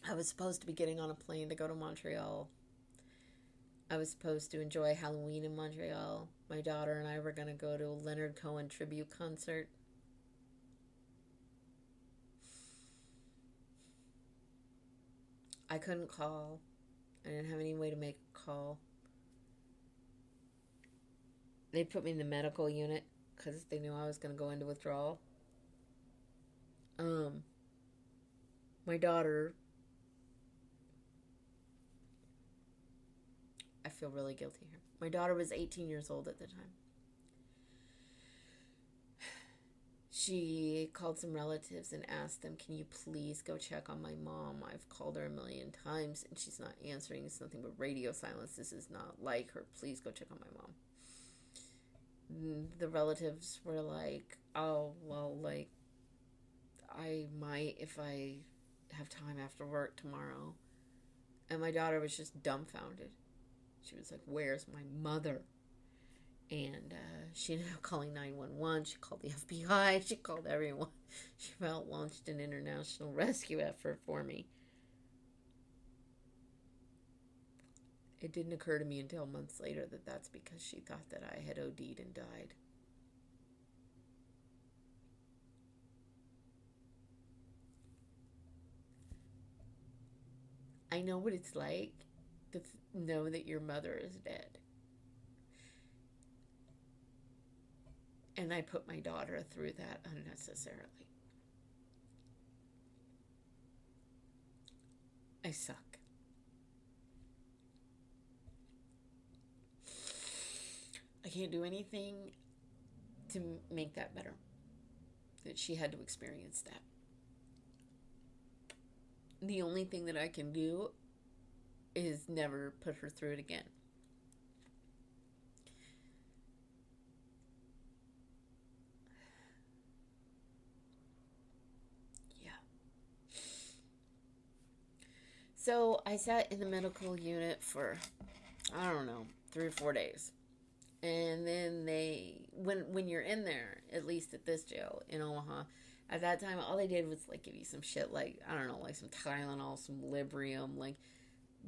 I was supposed to be getting on a plane to go to Montreal. I was supposed to enjoy Halloween in Montreal. My daughter and I were going to go to a Leonard Cohen tribute concert. I couldn't call. I didn't have any way to make a call. They put me in the medical unit because they knew I was going to go into withdrawal. My daughter, I feel really guilty here. My daughter was 18 years old at the time. She called some relatives and asked them, can you please go check on my mom? I've called her 1,000,000 times and she's not answering. It's nothing but radio silence. This is not like her. Please go check on my mom. The relatives were like, oh, well, like, I might if I have time after work tomorrow. And my daughter was just dumbfounded. She was like, where's my mother? And she ended up calling 911. She called the FBI. She called everyone. She launched an international rescue effort for me. It didn't occur to me until months later that that's because she thought that I had OD'd and died. I know what it's like to know that your mother is dead. And I put my daughter through that unnecessarily. I suck. I can't do anything to make that better. That she had to experience that. The only thing that I can do is never put her through it again. Yeah. So I sat in the medical unit for, I don't know, 3 or 4 days. And then when you're in there, at least at this jail in Omaha, at that time, all they did was, like, give you some shit, like, I don't know, like some Tylenol, some Librium, like,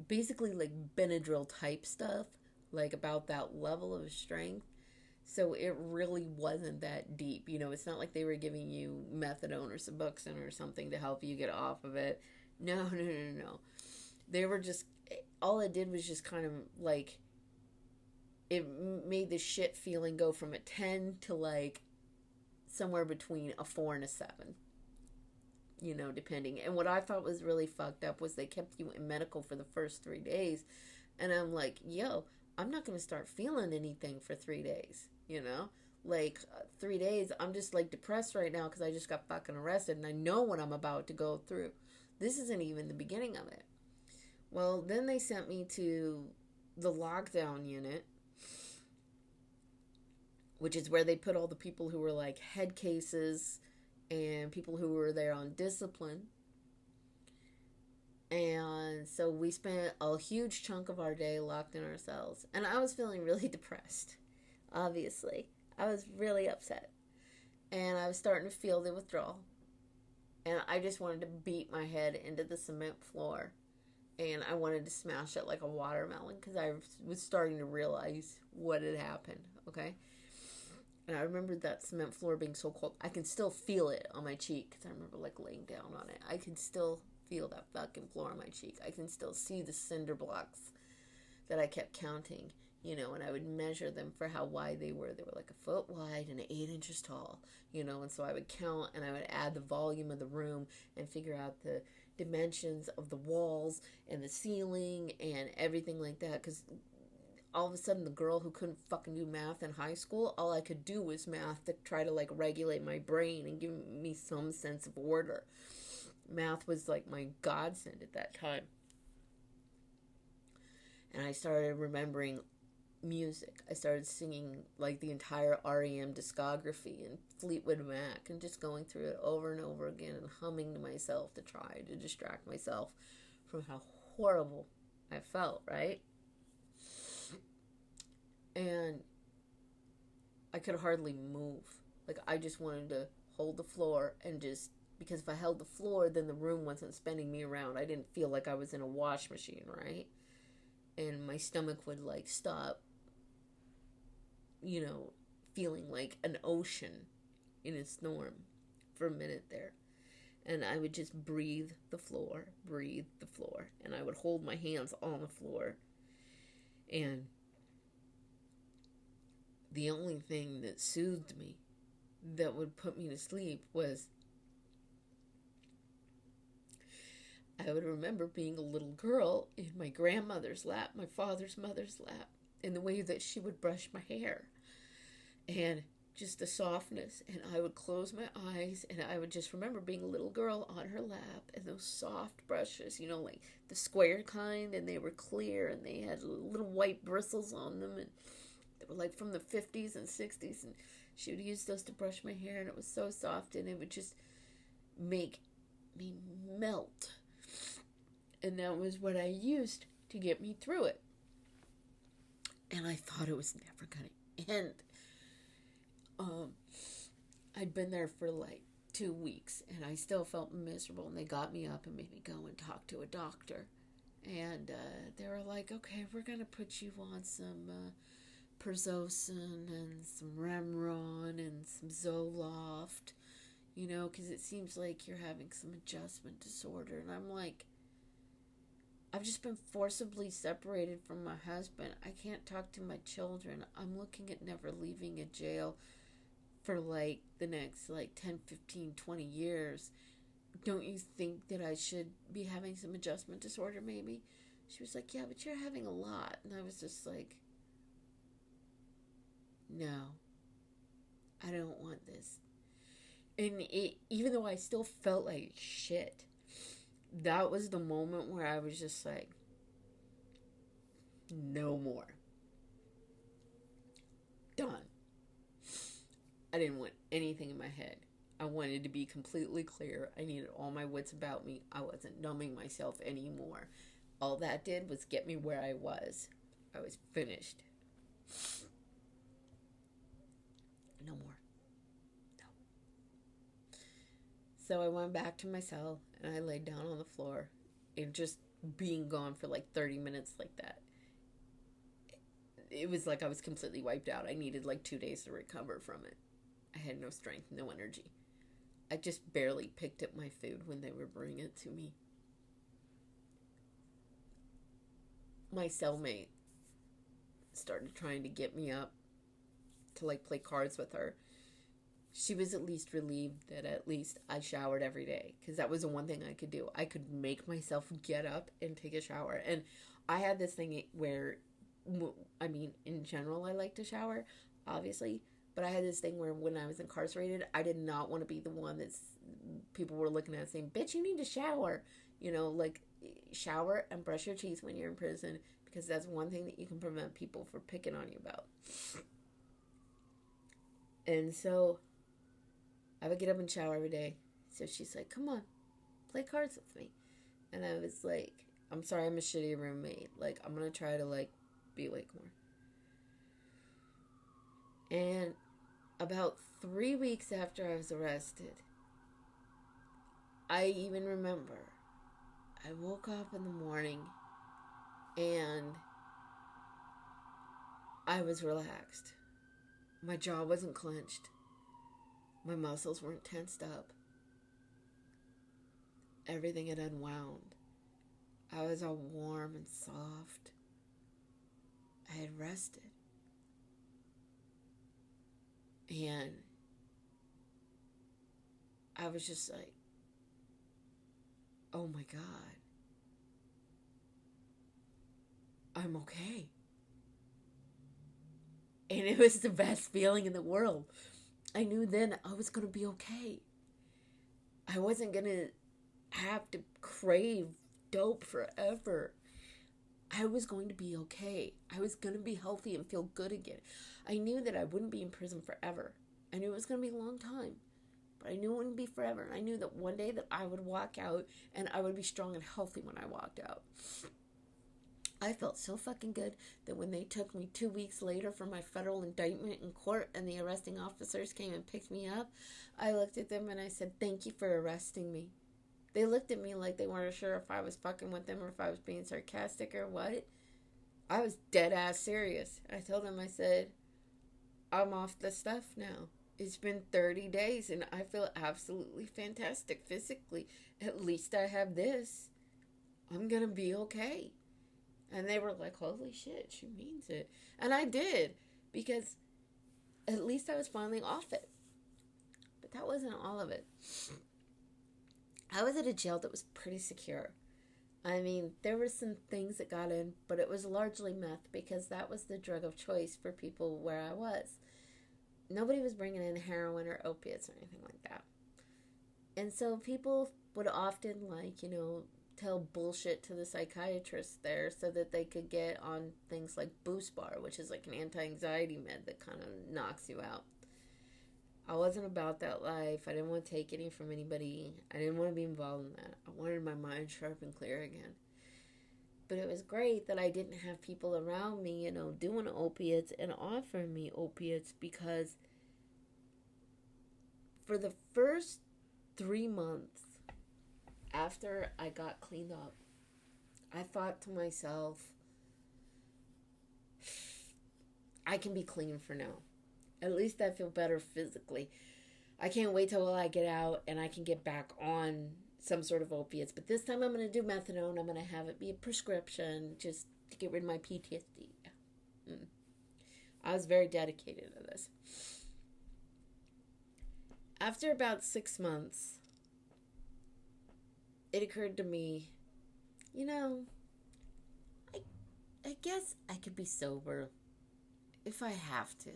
basically, like, Benadryl type stuff, like, about that level of strength. So it really wasn't that deep. It's not like they were giving you methadone or Suboxone or something to help you get off of it. No. They were just, all it did was just kind of, like, it made the shit feeling go from a 10 to, like, somewhere between a 4 and a 7. Depending. And what I thought was really fucked up was they kept you in medical for the first 3 days. And I'm like, yo, I'm not going to start feeling anything for 3 days, Like, 3 days, I'm just, like, depressed right now because I just got fucking arrested and I know what I'm about to go through. This isn't even the beginning of it. Well, then they sent me to the lockdown unit, which is where they put all the people who were, like, head cases and people who were there on discipline. And so we spent a huge chunk of our day locked in our cells. And I was feeling really depressed, obviously. I was really upset. And I was starting to feel the withdrawal. And I just wanted to beat my head into the cement floor and I wanted to smash it like a watermelon because I was starting to realize what had happened, okay? And I remember that cement floor being so cold. I can still feel it on my cheek because I remember like laying down on it. I can still feel that fucking floor on my cheek. I can still see the cinder blocks that I kept counting, you know, and I would measure them for how wide they were. They were like 1 foot wide and 8 inches tall, you know, and so I would count and I would add the volume of the room and figure out the dimensions of the walls and the ceiling and everything like that, because all of a sudden the girl who couldn't fucking do math in high school, all I could do was math to try to like regulate my brain and give me some sense of order. Math was like my godsend at that time. And I started remembering music. I started singing like the entire REM discography and Fleetwood Mac and just going through it over and over again and humming to myself to try to distract myself from how horrible I felt, right? And I could hardly move. Like, I just wanted to hold the floor and just, because if I held the floor, then the room wasn't spinning me around. I didn't feel like I was in a wash machine, right? And my stomach would, like, stop, you know, feeling like an ocean in a storm for a minute there. And I would just breathe the floor, and I would hold my hands on the floor. And the only thing that soothed me, that would put me to sleep, was I would remember being a little girl in my grandmother's lap, my father's mother's lap, and the way that she would brush my hair. And just the softness, and I would close my eyes, and I would just remember being a little girl on her lap, and those soft brushes, you know, like the square kind, and they were clear, and they had little white bristles on them, and they were like from the 50s and 60s, and she would use those to brush my hair, and it was so soft, and it would just make me melt. And that was what I used to get me through it. And I thought it was never going to end. I'd been there for like 2 weeks, and I still felt miserable, and they got me up and made me go and talk to a doctor. And they were like, okay, we're going to put you on some Prazosin and some Remron and some Zoloft, you know, because it seems like you're having some adjustment disorder. And I'm like, I've just been forcibly separated from my husband. I can't talk to my children. I'm looking at never leaving a jail for like the next like 10, 15, 20 years. Don't you think that I should be having some adjustment disorder maybe? She was like, yeah, but you're having a lot. And I was just like, no, I don't want this. And even though I still felt like shit, that was the moment where I was just like, no more. Done. I didn't want anything in my head. I wanted to be completely clear. I needed all my wits about me. I wasn't numbing myself anymore. All that did was get me where I was. I was finished. No more. No. So I went back to my cell and I laid down on the floor, and just being gone for like 30 minutes like that, it was like I was completely wiped out. I needed like 2 days to recover from it. I had no strength, no energy. I just barely picked up my food when they were bringing it to me. My cellmate started trying to get me up to like play cards with her. She was at least relieved that at least I showered every day, because that was the one thing I could do. I could make myself get up and take a shower. And I had this thing where, I mean, in general, I like to shower, obviously, but I had this thing where when I was incarcerated, I did not want to be the one that's people were looking at saying, bitch, you need to shower. You know, like, shower and brush your teeth when you're in prison, because that's one thing that you can prevent people from picking on you about. And so I would get up and shower every day. So she's like, come on, play cards with me. And I was like, I'm sorry, I'm a shitty roommate. Like, I'm going to try to, like, be awake more. And about 3 weeks after I was arrested, I even remember I woke up in the morning and I was relaxed. My jaw wasn't clenched. My muscles weren't tensed up. Everything had unwound. I was all warm and soft. I had rested. And I was just like, oh my God, I'm okay. And it was the best feeling in the world. I knew then I was going to be okay. I wasn't going to have to crave dope forever. I was going to be okay. I was going to be healthy and feel good again. I knew that I wouldn't be in prison forever. I knew it was going to be a long time. But I knew it wouldn't be forever. I knew that one day that I would walk out and I would be strong and healthy when I walked out. I felt so fucking good that when they took me 2 weeks later for my federal indictment in court and the arresting officers came and picked me up, I looked at them and I said, thank you for arresting me. They looked at me like they weren't sure if I was fucking with them or if I was being sarcastic or what. I was dead ass serious. I told them, I said, I'm off the stuff now. It's been 30 days and I feel absolutely fantastic physically. At least I have this. I'm going to be okay. And they were like, holy shit, she means it. And I did, because at least I was finally off it. But that wasn't all of it. I was at a jail that was pretty secure. I mean, there were some things that got in, but it was largely meth because that was the drug of choice for people where I was. Nobody was bringing in heroin or opiates or anything like that. And so people would often, tell bullshit to the psychiatrist there so that they could get on things like Boost Bar, which is like an anti-anxiety med that kind of knocks you out. I wasn't about that life. I didn't want to take any from anybody. I didn't want to be involved in that. I wanted my mind sharp and clear again. But it was great that I didn't have people around me, doing opiates and offering me opiates, because for the first 3 months after I got cleaned up, I thought to myself, I can be clean for now. At least I feel better physically. I can't wait till I get out and I can get back on some sort of opiates. But this time I'm going to do methadone. I'm going to have it be a prescription just to get rid of my PTSD. I was very dedicated to this. After about 6 months, it occurred to me, I guess I could be sober if I have to.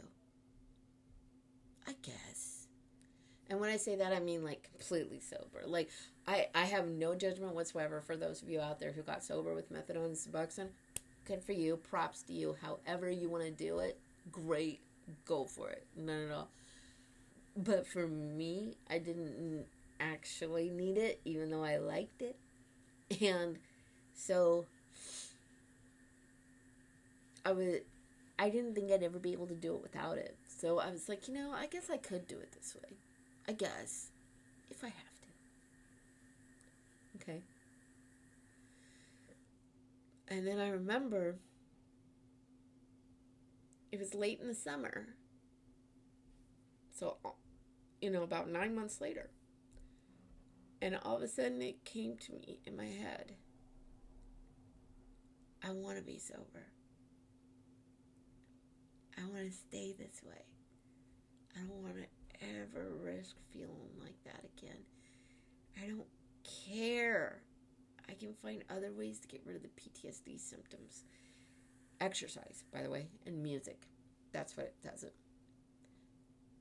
I guess. And when I say that, I mean completely sober. I have no judgment whatsoever for those of you out there who got sober with methadone and Suboxone. Good for you. Props to you. However you want to do it, great. Go for it. None at all. But for me, I didn't actually need it, even though I liked it. And so I didn't think I'd ever be able to do it without it. So I was like, I guess I could do it this way. I guess. If I have to. Okay. And then I remember it was late in the summer. So, about 9 months later. And all of a sudden it came to me in my head. I want to be sober. I want to stay this way. I don't want to ever risk feeling like that again. I don't care. I can find other ways to get rid of the PTSD symptoms. Exercise, by the way, and music. That's what it does it.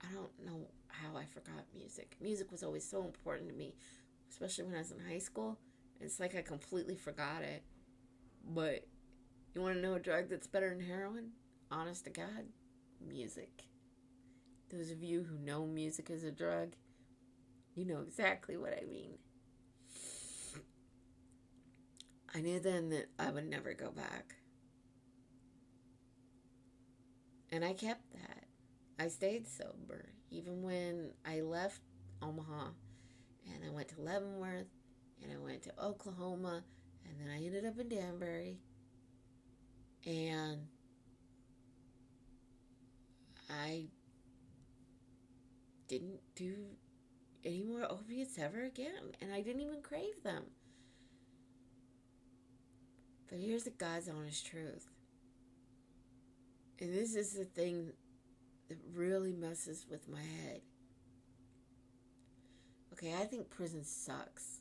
I don't know how I forgot music. Music was always so important to me, especially when I was in high school. It's like I completely forgot it. But you want to know a drug that's better than heroin? Honest to God, music. Those of you who know music is a drug, you know exactly what I mean. I knew then that I would never go back. And I kept that. I stayed sober, even when I left Omaha and I went to Leavenworth and I went to Oklahoma, and then I ended up in Danbury, and I didn't do any more opiates ever again, and I didn't even crave them. But here's the God's honest truth. And this is the thing that really messes with my head. Okay, I think prison sucks.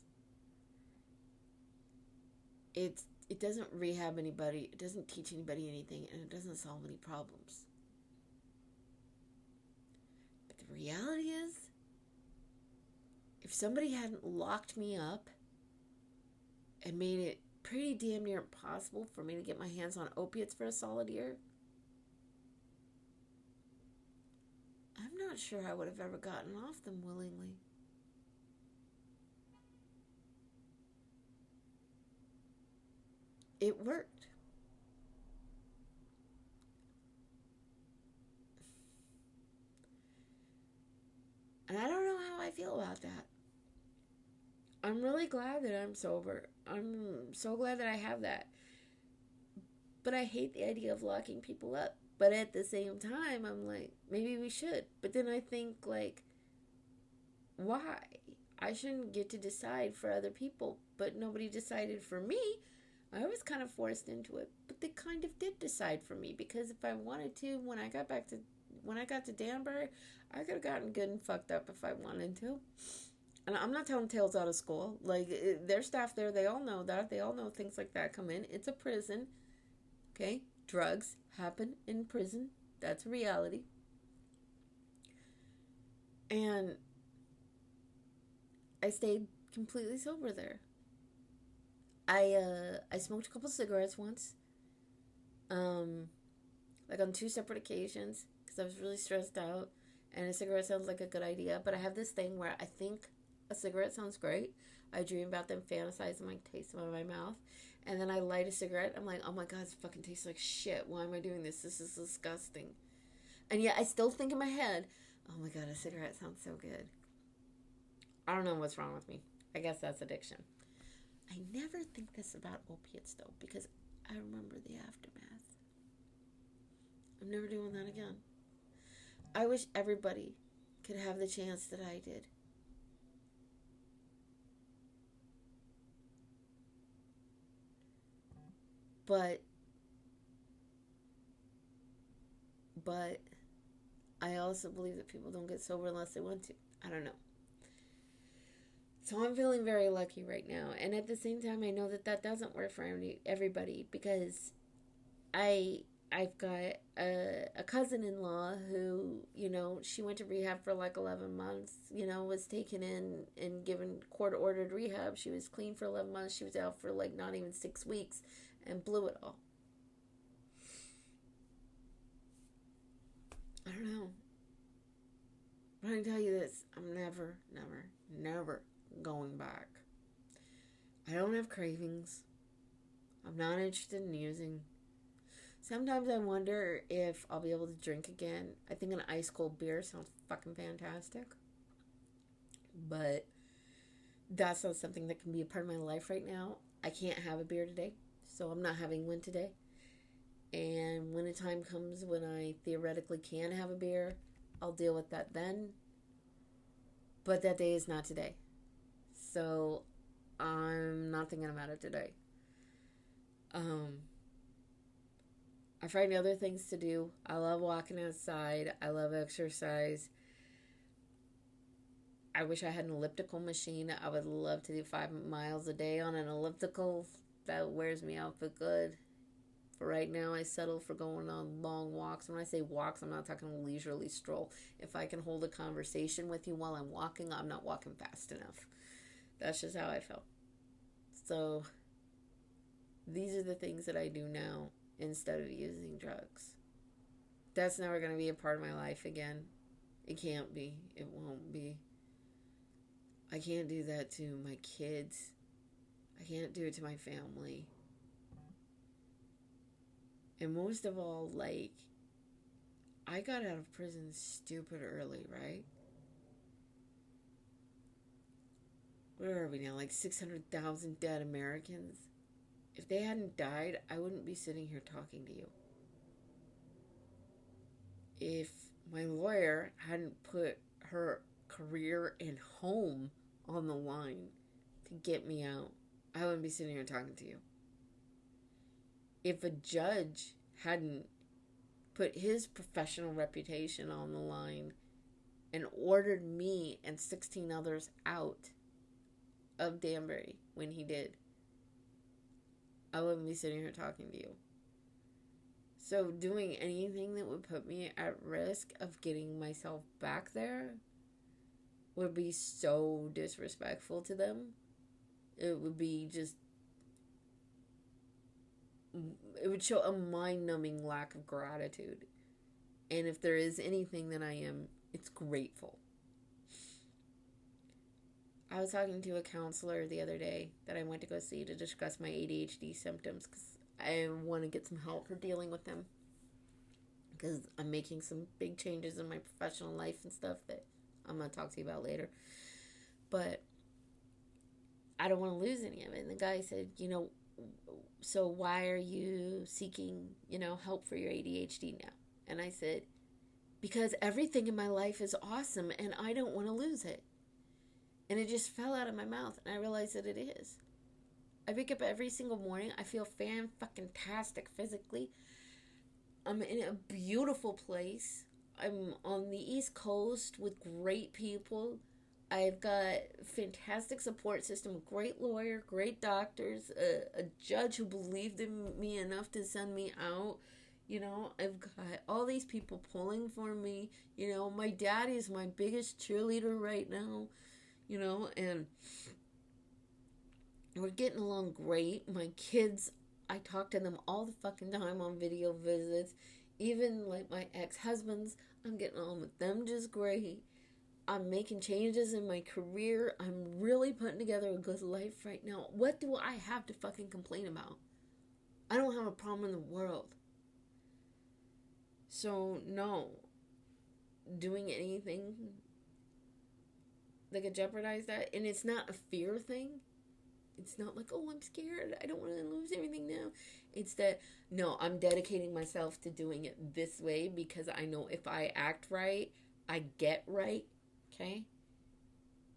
It doesn't rehab anybody, it doesn't teach anybody anything, and it doesn't solve any problems. But the reality is, if somebody hadn't locked me up and made it pretty damn near impossible for me to get my hands on opiates for a solid year, I'm not sure I would have ever gotten off them willingly. It worked. And I don't know how I feel about that. I'm really glad that I'm sober. I'm so glad that I have that. But I hate the idea of locking people up. But at the same time, I'm like, maybe we should. But then I think, like, why? I shouldn't get to decide for other people. But nobody decided for me. I was kind of forced into it. But they kind of did decide for me. Because if I wanted to, when I got to Danbury, I could have gotten good and fucked up if I wanted to. And I'm not telling tales out of school. Like, their staff there, they all know that. They all know things like that come in. It's a prison. Okay? Drugs happen in prison. That's a reality. And I stayed completely sober there. I smoked a couple cigarettes once. Like on 2 separate occasions. Because I was really stressed out. And a cigarette sounds like a good idea. But I have this thing where I think a cigarette sounds great. I dream about them, fantasize them, I taste them in my mouth. And then I light a cigarette. I'm like, oh my God, this fucking tastes like shit. Why am I doing this? This is disgusting. And yet I still think in my head, oh my God, a cigarette sounds so good. I don't know what's wrong with me. I guess that's addiction. I never think this about opiates though, because I remember the aftermath. I'm never doing that again. I wish everybody could have the chance that I did. But I also believe that people don't get sober unless they want to. I don't know. So I'm feeling very lucky right now. And at the same time, I know that that doesn't work for everybody because I've got a cousin-in-law who, you know, she went to rehab for like 11 months, you know, was taken in and given court-ordered rehab. She was clean for 11 months. She was out for like not even 6 weeks and blew it all. I don't know. But I can tell you this. I'm never going back. I don't have cravings. I'm not interested in using. Sometimes I wonder if I'll be able to drink again. I think an ice cold beer sounds fucking fantastic. But that's not something that can be a part of my life right now. I can't have a beer today. So I'm not having one today. And when a time comes when I theoretically can have a beer, I'll deal with that then. But that day is not today. So I'm not thinking about it today. I find other things to do. I love walking outside. I love exercise. I wish I had an elliptical machine. I would love to do 5 miles a day on an elliptical. That wears me out for good. For right now, I settle for going on long walks. When I say walks, I'm not talking a leisurely stroll. If I can hold a conversation with you while I'm walking, I'm not walking fast enough. That's just how I feel. So, these are the things that I do now instead of using drugs. That's never going to be a part of my life again. It can't be. It won't be. I can't do that to my kids. I can't do it to my family. And most of all, like, I got out of prison stupid early, right? where are we now? Like 600,000 dead Americans. If they hadn't died, I wouldn't be sitting here talking to you. If my lawyer hadn't put her career and home on the line to get me out, I wouldn't be sitting here talking to you. If a judge hadn't put his professional reputation on the line and ordered me and 16 others out of Danbury when he did, I wouldn't be sitting here talking to you. So doing anything that would put me at risk of getting myself back there would be so disrespectful to them. It would be just, it would show a mind-numbing lack of gratitude. And if there is anything that I am, it's grateful. I was talking to a counselor the other day that I went to go see to discuss my ADHD symptoms because I want to get some help for dealing with them. Because I'm making some big changes in my professional life and stuff that I'm going to talk to you about later. But I don't want to lose any of it. And the guy said, so why are you seeking, help for your ADHD now? And I said, because everything in my life is awesome and I don't want to lose it. And it just fell out of my mouth, and I realized that it is. I wake up every single morning. I feel fan-fucking-tastic physically. I'm in a beautiful place. I'm on the East Coast with great people. I've got a fantastic support system, a great lawyer, great doctors, a judge who believed in me enough to send me out. I've got all these people pulling for me. My daddy is my biggest cheerleader right now. And we're getting along great. My kids, I talk to them all the fucking time on video visits. Even like my ex-husbands, I'm getting on with them just great. I'm making changes in my career. I'm really putting together a good life right now. What do I have to fucking complain about? I don't have a problem in the world. So, no. Doing anything that could jeopardize that. And it's not a fear thing. It's not like, I'm scared. I don't want to lose everything now. It's that, no, I'm dedicating myself to doing it this way because I know if I act right, I get right. Okay?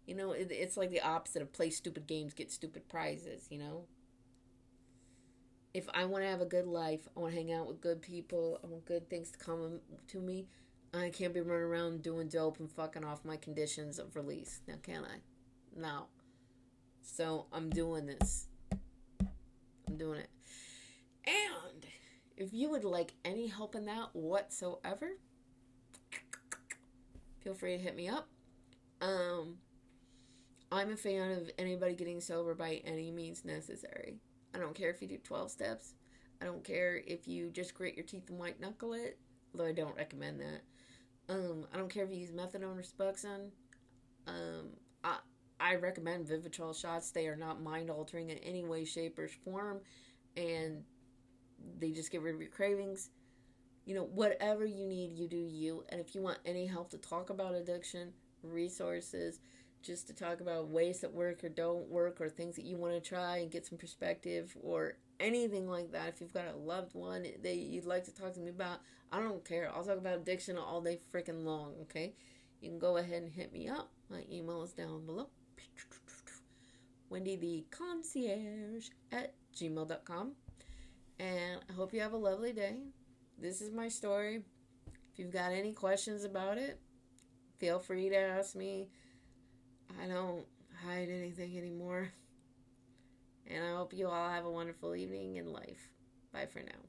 It's like the opposite of play stupid games, get stupid prizes, If I want to have a good life, I want to hang out with good people, I want good things to come to me, I can't be running around doing dope and fucking off my conditions of release. Now, can I? No. So, I'm doing this. I'm doing it. And if you would like any help in that whatsoever, feel free to hit me up. I'm a fan of anybody getting sober by any means necessary. I don't care if you do 12 steps. I don't care if you just grit your teeth and white knuckle it, although I don't recommend that. I don't care if you use methadone or Suboxone. I recommend Vivitrol shots. They are not mind-altering in any way, shape, or form, and they just get rid of your cravings. Whatever you need, you do you. And if you want any help to talk about addiction, resources, just to talk about ways that work or don't work, or things that you want to try and get some perspective, or anything like that, if you've got a loved one that you'd like to talk to me about, I don't care. I'll talk about addiction all day freaking long, okay? You can go ahead and hit me up. My email is down below. wendytheconcierge@gmail.com. And I hope you have a lovely day. This is my story. If you've got any questions about it, feel free to ask me. I don't hide anything anymore. And I hope you all have a wonderful evening in life. Bye for now.